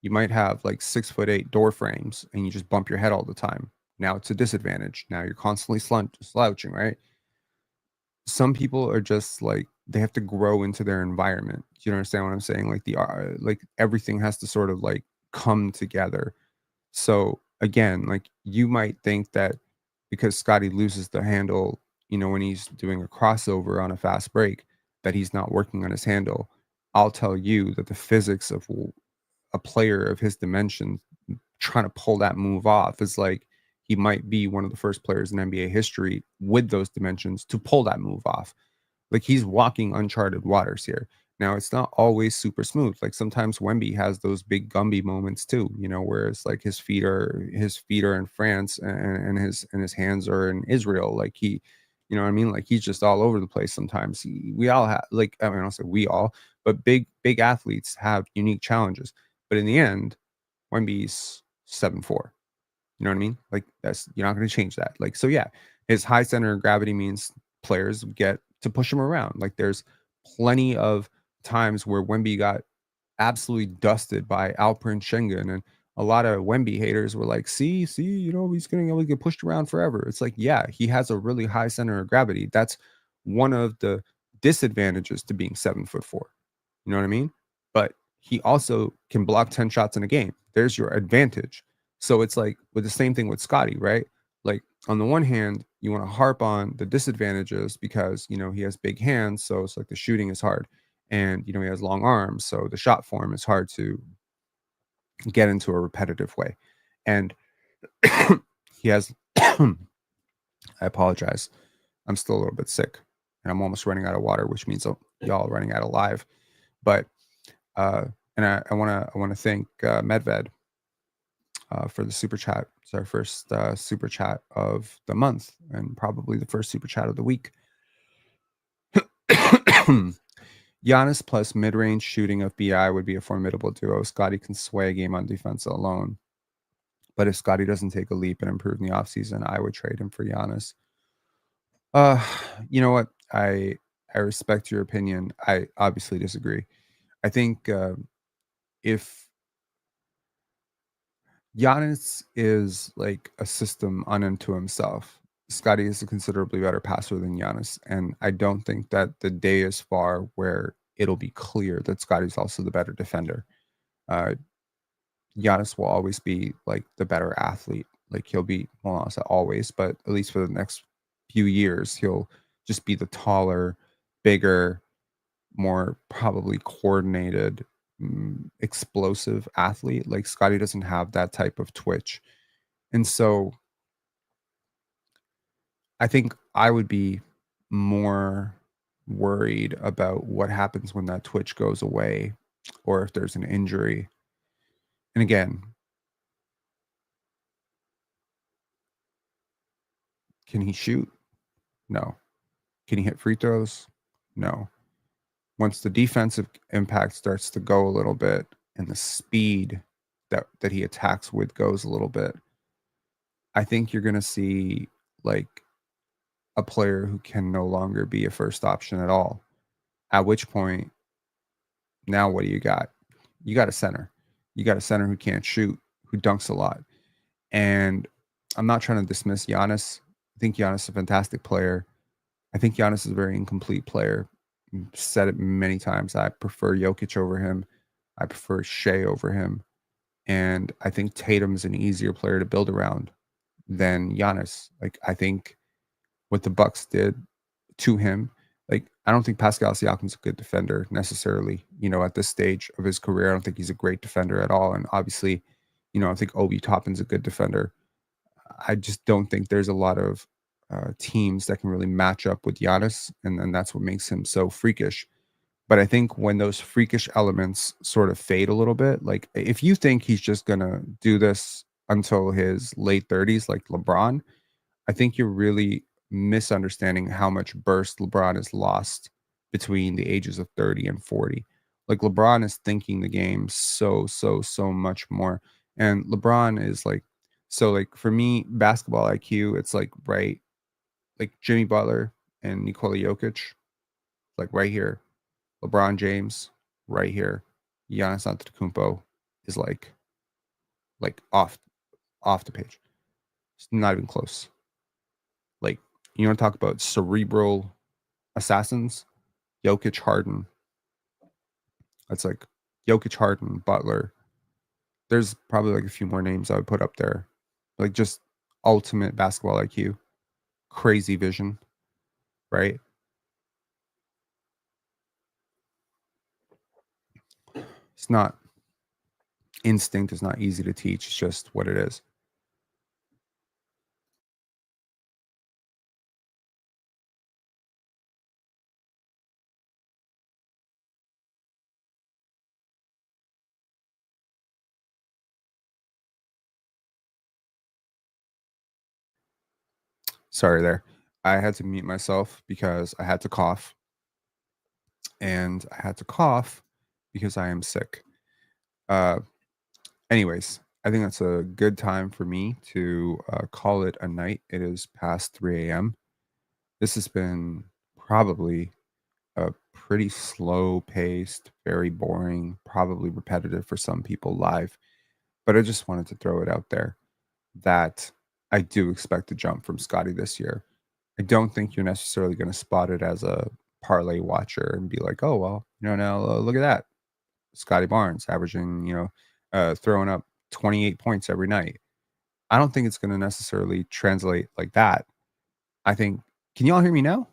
You might have like 6'8" door frames and you just bump your head all the time. Now it's a disadvantage. Now you're constantly slouching, right? Some people are just like, they have to grow into their environment. Do you understand what I'm saying? Like like everything has to sort of like come together. So again, like you might think that because Scottie loses the handle, when he's doing a crossover on a fast break, that he's not working on his handle. I'll tell you that the physics of a player of his dimension trying to pull that move off is like, he might be one of the first players in NBA history with those dimensions to pull that move off. Like, he's walking uncharted waters here. Now, it's not always super smooth. Like, sometimes Wemby has those big Gumby moments too, where it's like his feet are in France and his hands are in Israel. Like, he, you know what I mean? Like, he's just all over the place sometimes. We all have, like, I mean, I'll say we all, but big athletes have unique challenges. But in the end, Wemby's 7'4". You know what I mean? Like, you're not going to change that. Like, so yeah, his high center of gravity means players get to push him around. Like, there's plenty of times where Wemby got absolutely dusted by Alperen Sengun, and a lot of Wemby haters were like, see, he's going to get pushed around forever. It's like, yeah, he has a really high center of gravity. That's one of the disadvantages to being 7'4". You know what I mean? But he also can block 10 shots in a game. There's your advantage. So it's like with the same thing with Scottie, right? Like, on the one hand, you want to harp on the disadvantages because, he has big hands. So it's like the shooting is hard. And, he has long arms. So the shot form is hard to get into a repetitive way. And he has, I apologize. I'm still a little bit sick and I'm almost running out of water, which means y'all running out of live. But and I want to thank Medved for the super chat. It's our first super chat of the month and probably the first super chat of the week. Giannis plus mid-range shooting of BI would be a formidable duo. Scottie can sway a game on defense alone. But if Scottie doesn't take a leap and improve in the offseason, I would trade him for Giannis. You know what? I respect your opinion. I obviously disagree. I think if Giannis is like a system unto himself, Scottie is a considerably better passer than Giannis. And I don't think that the day is far where it'll be clear that Scottie's also the better defender. Uh, Giannis will always be like the better athlete. Like, he'll be, well, not always, but at least for the next few years, he'll just be the taller, bigger, more probably coordinated, explosive athlete. Like, Scottie doesn't have that type of twitch. And so I think I would be more worried about what happens when that twitch goes away or if there's an injury. And again, can he shoot? No. Can he hit free throws? No. once the defensive impact starts to go a little bit and the speed that he attacks with goes a little bit, I think you're going to see like a player who can no longer be a first option at all. At which point, now what do you got? You got a center. You got a center who can't shoot, who dunks a lot. And I'm not trying to dismiss Giannis. I think Giannis is a fantastic player. I think Giannis is a very incomplete player. I've said it many times. I prefer Jokic over him. I prefer Shea over him. And I think Tatum's an easier player to build around than Giannis. Like, I think what the Bucks did to him, like, I don't think Pascal Siakam's a good defender necessarily, at this stage of his career. I don't think he's a great defender at all. And obviously, I think Obi Toppin's a good defender. I just don't think there's a lot of teams that can really match up with Giannis, and then that's what makes him so freakish. But I think when those freakish elements sort of fade a little bit, like if you think he's just gonna do this until his late 30s, like LeBron, I think you're really misunderstanding how much burst LeBron has lost between the ages of 30 and 40. Like LeBron is thinking the game so much more. And LeBron is like, so like for me, basketball IQ, it's like right, like Jimmy Butler and Nikola Jokic, like right here. LeBron James, right here. Giannis Antetokounmpo is like off the page. It's not even close. Like, you want to talk about cerebral assassins? Jokic, Harden. That's like Jokic, Harden, Butler. There's probably like a few more names I would put up there. Like just ultimate basketball IQ, crazy vision, right? It's not instinct is not easy to teach. It's just what it is. Sorry there. I had to mute myself because I had to cough. And I had to cough because I am sick. Anyways, I think that's a good time for me to call it a night. It is past 3 a.m. This has been probably a pretty slow paced, very boring, probably repetitive for some people live. But I just wanted to throw it out there that I do expect a jump from Scottie this year. I don't think you're necessarily going to spot it as a parlay watcher and be like, oh, well, now look at that. Scottie Barnes averaging, throwing up 28 points every night. I don't think it's going to necessarily translate like that. I think, can you all hear me now?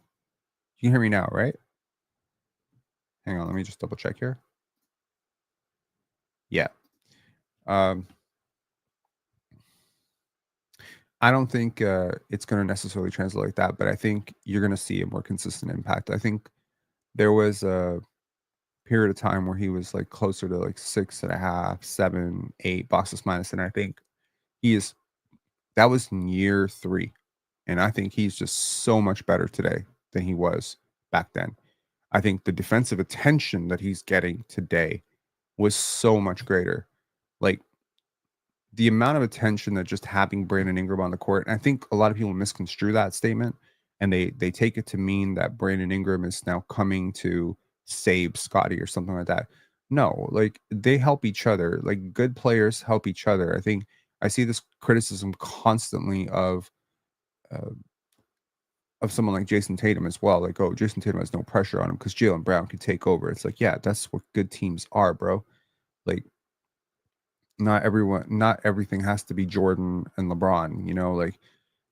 You can hear me now, right? Hang on, let me just double check here. Yeah. I don't think it's going to necessarily translate like that, but I think you're going to see a more consistent impact. I think there was a period of time where he was like closer to like 6.5, 7, 8 boxes minus, and I think that was in year 3, and I think he's just so much better today than he was back then. I think the defensive attention that he's getting today was so much greater. Like the amount of attention that just having Brandon Ingram on the court, and I think a lot of people misconstrue that statement, and they take it to mean that Brandon Ingram is now coming to save Scottie or something like that. No, like they help each other. Like good players help each other. I think I see this criticism constantly of someone like Jason Tatum as well. Like, oh, Jason Tatum has no pressure on him because Jaylen Brown can take over. It's like, yeah, that's what good teams are, bro. Like not everything has to be Jordan and LeBron, like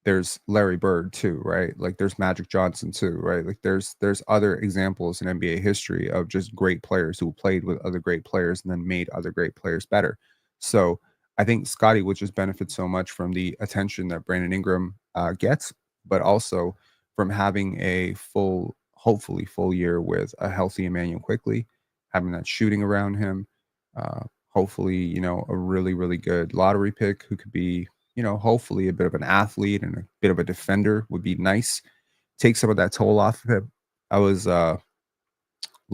there's Larry Bird too, right? Like there's Magic Johnson too, right? Like there's other examples in NBA history of just great players who played with other great players and then made other great players better. So I think Scottie would just benefit so much from the attention that Brandon Ingram gets, but also from having a hopefully full year with a healthy Emmanuel Quickley, having that shooting around him. Hopefully, a really, really good lottery pick who could be, hopefully a bit of an athlete and a bit of a defender would be nice. Take some of that toll off of him. I was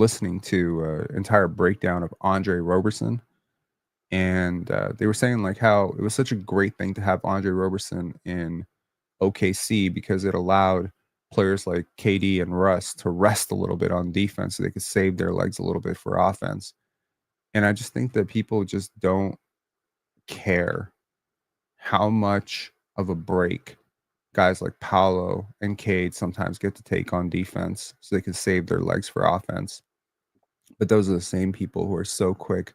listening to an entire breakdown of Andre Roberson, and they were saying like how it was such a great thing to have Andre Roberson in OKC because it allowed players like KD and Russ to rest a little bit on defense so they could save their legs a little bit for offense. And I just think that people just don't care how much of a break guys like Paolo and Cade sometimes get to take on defense so they can save their legs for offense. But those are the same people who are so quick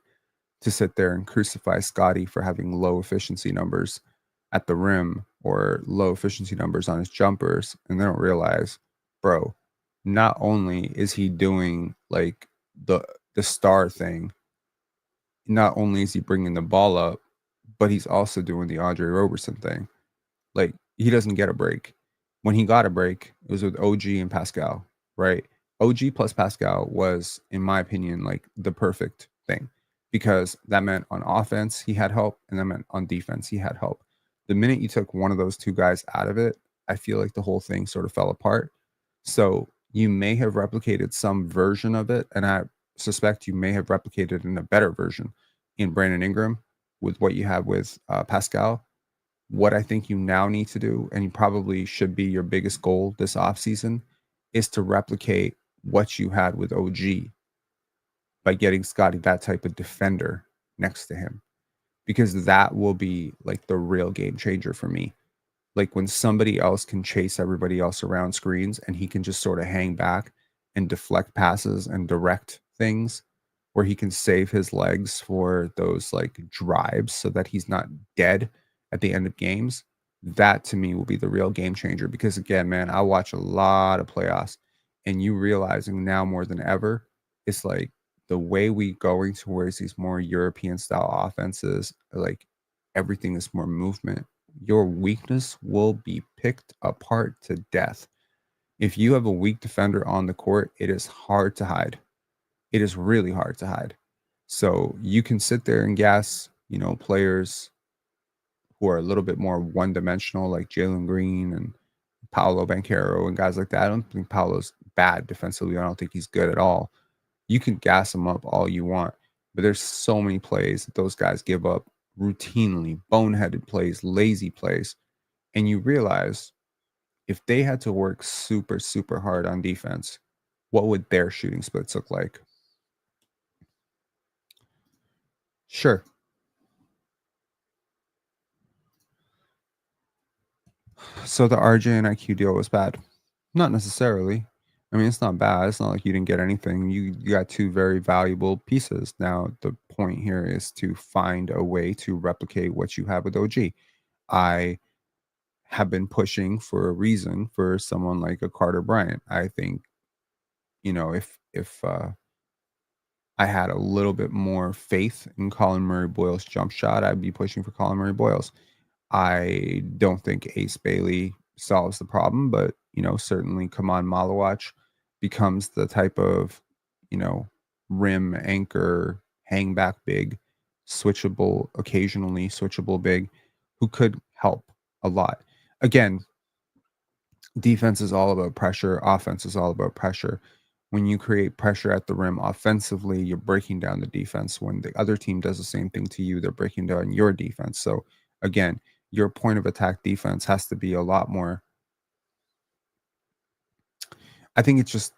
to sit there and crucify Scottie for having low efficiency numbers at the rim or low efficiency numbers on his jumpers. And they don't realize, bro, not only is he doing like the star thing, not only is he bringing the ball up, but he's also doing the Andre Roberson thing. Like, he doesn't get a break. When he got a break, it was with OG and Pascal, right? OG plus Pascal was, in my opinion, like the perfect thing because that meant on offense, he had help, and that meant on defense, he had help. The minute you took one of those two guys out of it, I feel like the whole thing sort of fell apart. So you may have replicated some version of it, and I suspect you may have replicated in a better version in Brandon Ingram with what you have with Pascal. What I think you now need to do, and you probably should be your biggest goal this offseason, is to replicate what you had with OG by getting Scottie that type of defender next to him, because that will be like the real game changer for me. Like when somebody else can chase everybody else around screens and he can just sort of hang back and deflect passes and direct things, where he can save his legs for those like drives so that he's not dead at the end of games. That to me will be the real game changer, because again, man, I watch a lot of playoffs, and you realizing now more than ever, it's like the way we going towards these more European style offenses, like everything is more movement. Your weakness will be picked apart to death. If you have a weak defender on the court, it is hard to hide. It is really hard to hide. So you can sit there and gas, players who are a little bit more one-dimensional, like Jalen Green and Paolo Banchero and guys like that. I don't think Paolo's bad defensively. I don't think he's good at all. You can gas him up all you want, but there's so many plays that those guys give up routinely, boneheaded plays, lazy plays. And you realize if they had to work super, super hard on defense, what would their shooting splits look like? Sure. So the RJ and IQ deal was bad. Not necessarily. I mean, it's not bad. It's not like you didn't get anything. You got two very valuable pieces. Now, the point here is to find a way to replicate what you have with OG. I have been pushing for a reason for someone like a Carter Bryant. I think, if I had a little bit more faith in Colin Murray Boyle's jump shot, I'd be pushing for Colin Murray Boyle's. I don't think Ace Bailey solves the problem, but certainly Kaman Malawach becomes the type of rim anchor, hang back big, occasionally switchable big, who could help a lot. Again, defense is all about pressure. Offense is all about pressure. When you create pressure at the rim offensively, you're breaking down the defense. When the other team does the same thing to you, they're breaking down your defense. So again, your point of attack defense has to be a lot more. I think it's just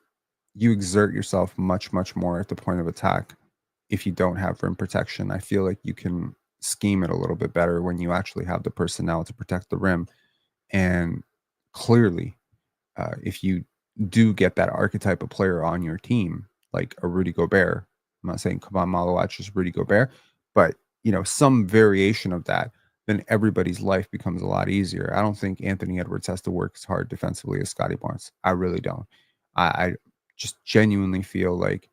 you exert yourself much, much more at the point of attack if you don't have rim protection. I feel like you can scheme it a little bit better when you actually have the personnel to protect the rim. And clearly, if you do get that archetype of player on your team, like a Rudy Gobert, I'm not saying Kaman Malawach is Rudy Gobert, but some variation of that, then everybody's life becomes a lot easier. I don't think Anthony Edwards has to work as hard defensively as Scottie Barnes. I really don't. I just genuinely feel like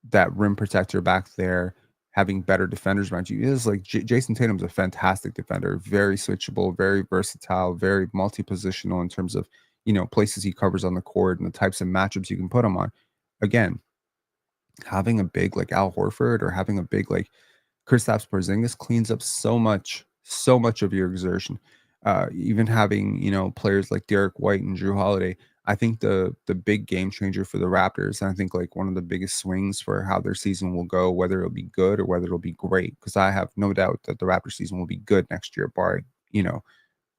that rim protector back there, having better defenders around you, is like Jason Tatum's a fantastic defender, very switchable, very versatile, very multi-positional in terms of places he covers on the court and the types of matchups you can put him on. Again, having a big like Al Horford or having a big like Kristaps Porzingis cleans up so much of your exertion. Even having players like Derek White and Drew Holiday, I think the big game changer for the Raptors, and I think like one of the biggest swings for how their season will go, whether it'll be good or whether it'll be great, because I have no doubt that the Raptor season will be good next year, barring, you know,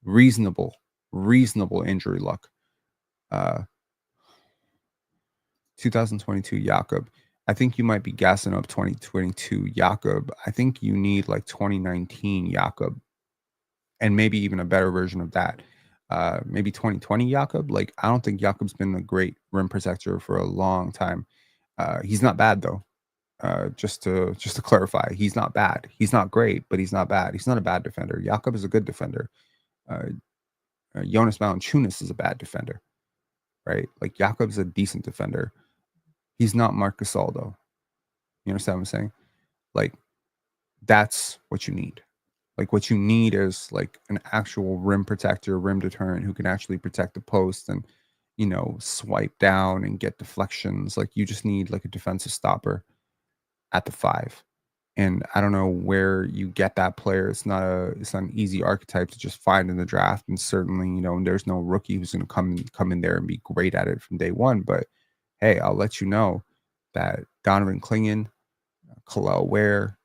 reasonable injury luck. 2022 Jakob. I think you might be gassing up 2022 Jakob. I think you need like 2019 Jakob, and maybe even a better version of that. Maybe 2020 Jakob. Like, I don't think Jakob's been a great rim protector for a long time. He's not bad though. Just to clarify, he's not bad. He's not great, but he's not bad. He's not a bad defender. Jakob is a good defender. Jonas Valanciunas is a bad defender, right? Like, Jakob's a decent defender. He's not Marc Gasol though. You understand what I'm saying? Like, that's what you need. Like, what you need is like an actual rim protector, rim deterrent who can actually protect the post and, you know, swipe down and get deflections. Like, you just need like a defensive stopper at the 5. And I don't know where you get that player. It's not an easy archetype to just find in the draft. And certainly, you know, there's no rookie who's going to come in there and be great at it from day one. But hey, I'll let you know that Donovan Clingan, Khalil Ware,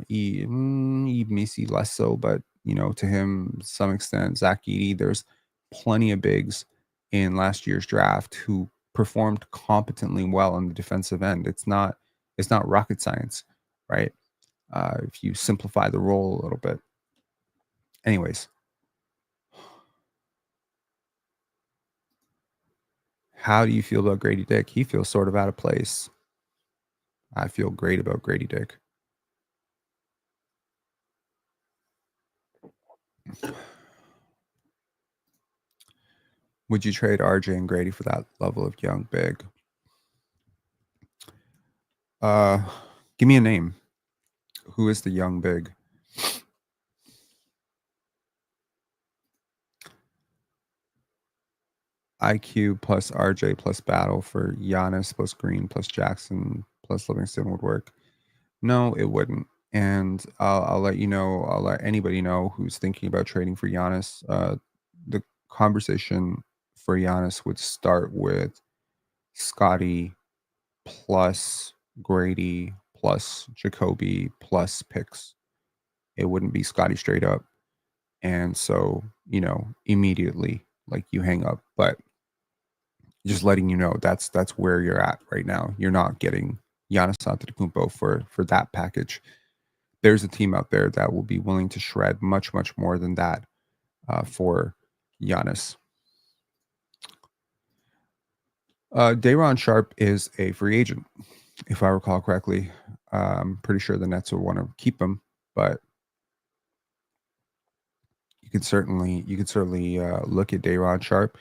Eve Macy less so, but you know, to him, some extent, Zach Edey, there's plenty of bigs in last year's draft who performed competently well on the defensive end. It's not rocket science, right? If you simplify the role a little bit. Anyways, how do you feel about Grady Dick? He feels sort of out of place. I feel great about Grady Dick. Would you trade RJ and Grady for that level of young big? Give me a name. Who is the young big? IQ plus RJ plus battle for Giannis plus Green plus Jackson plus Livingston would work. No, it wouldn't. And I'll let you know. I'll let anybody know who's thinking about trading for Giannis. The conversation for Giannis would start with Scottie plus Grady plus Jacoby plus picks. It wouldn't be Scottie straight up. And so, you know, immediately, like, you hang up. But just letting you know, that's where you're at right now. You're not getting Giannis Antetokounmpo for that package. There's a team out there that will be willing to shred much more than that for Giannis. Day'Ron Sharpe is a free agent, if I recall correctly. I'm pretty sure the Nets will want to keep him, but you could certainly look at Day'Ron Sharpe.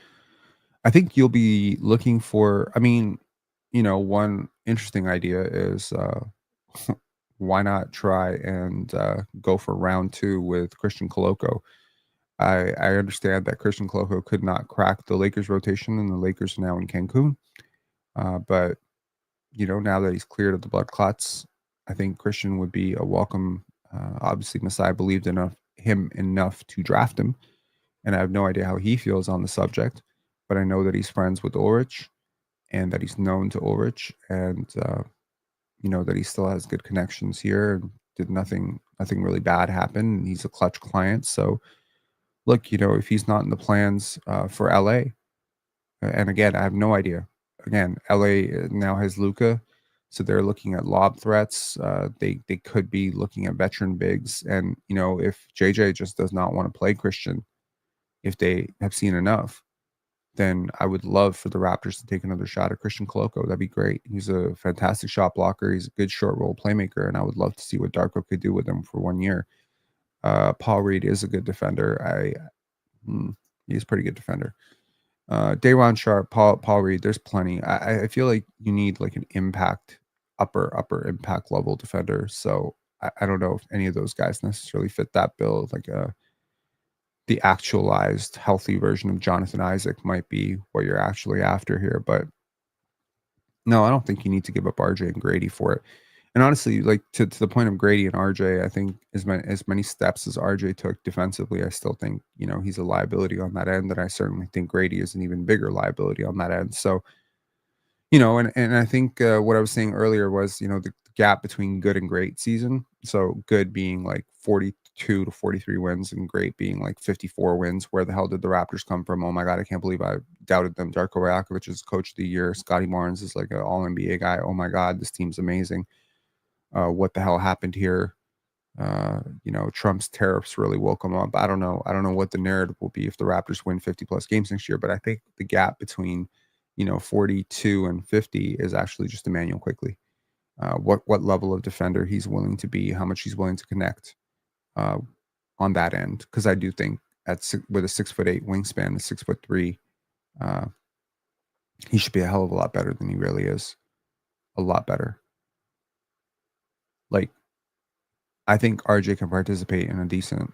I think you'll be looking for, I mean, you know, one interesting idea is why not try and go for round 2 with Christian Koloko. I understand that Christian Koloko could not crack the Lakers rotation, and the Lakers are now in Cancun. But, you know, now that he's cleared of the blood clots, I think Christian would be a welcome. Obviously, Masai believed him enough to draft him, and I have no idea how he feels on the subject. But I know that he's friends with Ulrich, and that he's known to Ulrich, and you know, that he still has good connections here, and did nothing really bad happen. And he's a clutch client. So, look, you know, if he's not in the plans for LA, and again, I have no idea. Again, LA now has Luka, so they're looking at lob threats. They could be looking at veteran bigs, and you know, if JJ just does not want to play Christian, if they have seen enough, then I would love for the Raptors to take another shot at Christian Koloko. That'd be great. He's a fantastic shot blocker. He's a good short roll playmaker, and I would love to see what Darko could do with him for 1 year. Paul Reed is a good defender. He's a pretty good defender. Day'Ron Sharpe, Paul Reed, there's plenty. I feel like you need like an impact, upper impact level defender. So I don't know if any of those guys necessarily fit that bill. Like the actualized healthy version of Jonathan Isaac might be what you're actually after here. But no, I don't think you need to give up RJ and Grady for it. And honestly, like to the point of Grady and RJ, I think as many steps as RJ took defensively, I still think, he's a liability on that end. And I certainly think Grady is an even bigger liability on that end. So, and I think what I was saying earlier was, the gap between good and great season. So good being like 42 to 43 wins and great being like 54 wins. Where the hell did the Raptors come from? Oh my God, I can't believe I doubted them. Darko Rajakovic is coach of the year. Scottie Barnes is like an all NBA guy. Oh my God, this team's amazing. What the hell happened here? Trump's tariffs really woke them up. I don't know what the narrative will be if the Raptors win 50 plus games next year, but I think the gap between 42 and 50 is actually just Emmanuel Quickly. What level of defender he's willing to be, how much he's willing to connect on that end. Because I do think with a 6'8" wingspan, a 6'3", he should be a hell of a lot better than he really is. A lot better. Like, I think RJ can participate in a decent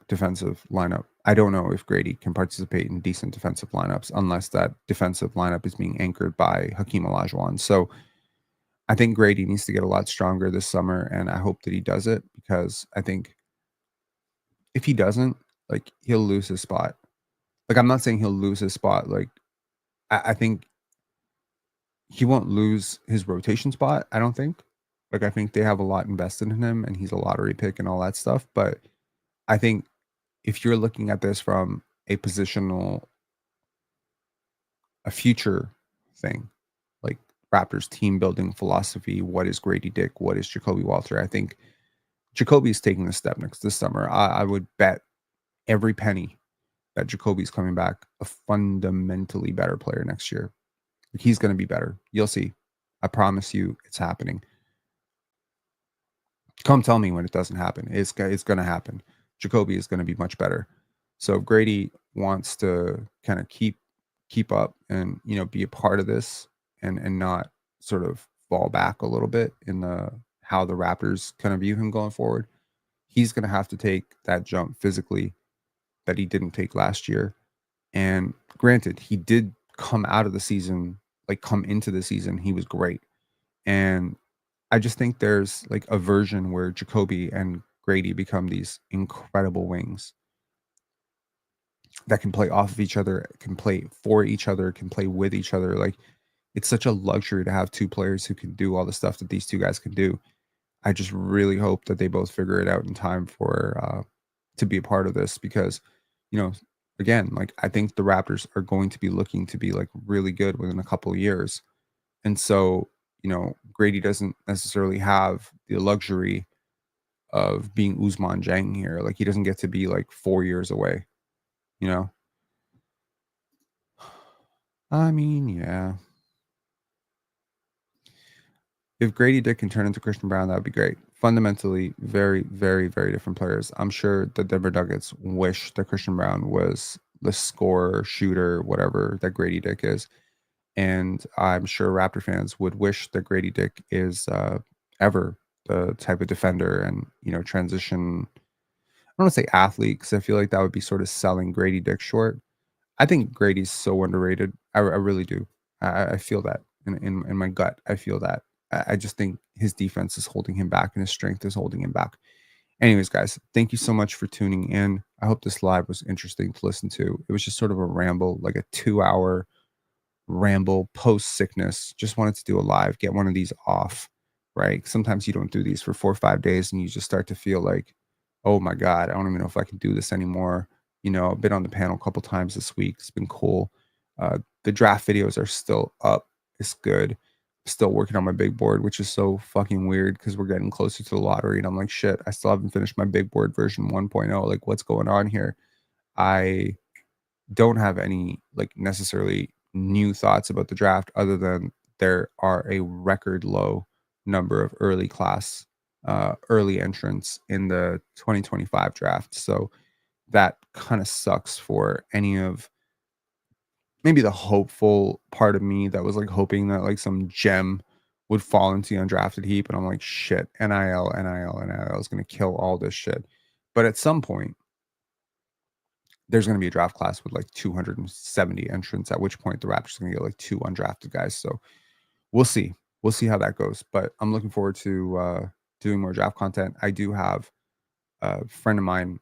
defensive lineup. I don't know if Grady can participate in decent defensive lineups unless that defensive lineup is being anchored by Hakeem Olajuwon. So I think Grady needs to get a lot stronger this summer, and I hope that he does it, because I think if he doesn't, he'll lose his spot. I'm not saying he'll lose his spot. I think he won't lose his rotation spot, I don't think. I think they have a lot invested in him, and he's a lottery pick and all that stuff. But I think if you're looking at this from a future thing, like Raptors team building philosophy, what is Grady Dick? What is Jacoby Walter? I think Jacoby's taking a step next this summer. I would bet every penny that Jacoby's coming back a fundamentally better player next year. He's going to be better. You'll see. I promise you it's happening. Come tell me when it doesn't happen. It's going to happen. Jacoby is going to be much better. So if Grady wants to kind of keep up and be a part of this and not sort of fall back a little bit in how the Raptors kind of view him going forward, he's going to have to take that jump physically that he didn't take last year. And granted, he did come into the season, he was great. And I just think there's a version where Jacoby and Grady become these incredible wings that can play off of each other, can play for each other, can play with each other. It's such a luxury to have two players who can do all the stuff that these two guys can do. I just really hope that they both figure it out in time for to be a part of this, because again, I think the Raptors are going to be looking to be really good within a couple of years. And so Grady doesn't necessarily have the luxury of being Ousmane Dieng here. He doesn't get to be 4 years away. I mean, yeah. If Grady Dick can turn into Christian Brown, that would be great. Fundamentally, very, very, very different players. I'm sure the Denver Nuggets wish that Christian Brown was the scorer, shooter, whatever that Grady Dick is. And I'm sure Raptor fans would wish that Grady Dick is ever the type of defender and, transition. I don't want to say athlete, because I feel like that would be sort of selling Grady Dick short. I think Grady's so underrated. I really do. I feel that in my gut. I feel that. I just think his defense is holding him back and his strength is holding him back. Anyways, guys, thank you so much for tuning in. I hope this live was interesting to listen to. It was just sort of a ramble, a 2-hour ramble post sickness. Just wanted to do a live, get one of these off, right? Sometimes you don't do these for 4 or 5 days and you just start to feel like, oh my God, I don't even know if I can do this anymore. I've been on the panel a couple times this week. It's been cool. The draft videos are still up. It's good. Still working on my big board, which is so fucking weird because we're getting closer to the lottery. And I'm like, shit, I still haven't finished my big board version 1.0. What's going on here? I don't have any necessarily new thoughts about the draft other than there are a record low number of early entrants in the 2025 draft. So that kind of sucks for any of maybe the hopeful part of me that was hoping that some gem would fall into the undrafted heap. And I'm like, shit, NIL is going to kill all this shit. But at some point, there's going to be a draft class with 270 entrants, at which point the Raptors are going to get 2 undrafted guys. So we'll see. we'll see how that goes. But I'm looking forward to doing more draft content. I do have a friend of mine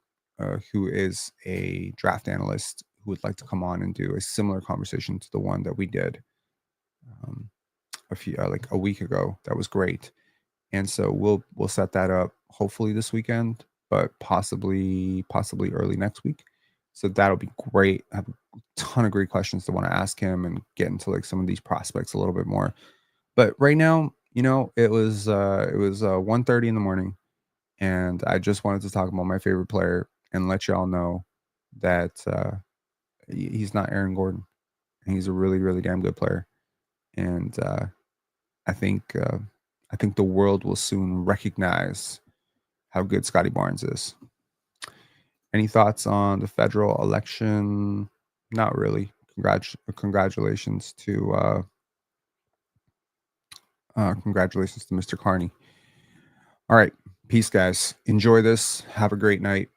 who is a draft analyst who would like to come on and do a similar conversation to the one that we did like a week ago. That was great. And so we'll set that up hopefully this weekend, but possibly early next week. So that'll be great. I have a ton of great questions to want to ask him and get into like some of these prospects a little bit more. But right now, it was 1:30 in the morning, and I just wanted to talk about my favorite player and let y'all know that he's not Aaron Gordon. He's a really, really damn good player. And I think the world will soon recognize how good Scottie Barnes is. Any thoughts on the federal election? Not really. Congratulations to Mr. Carney. All right. Peace, guys. Enjoy this. Have a great night.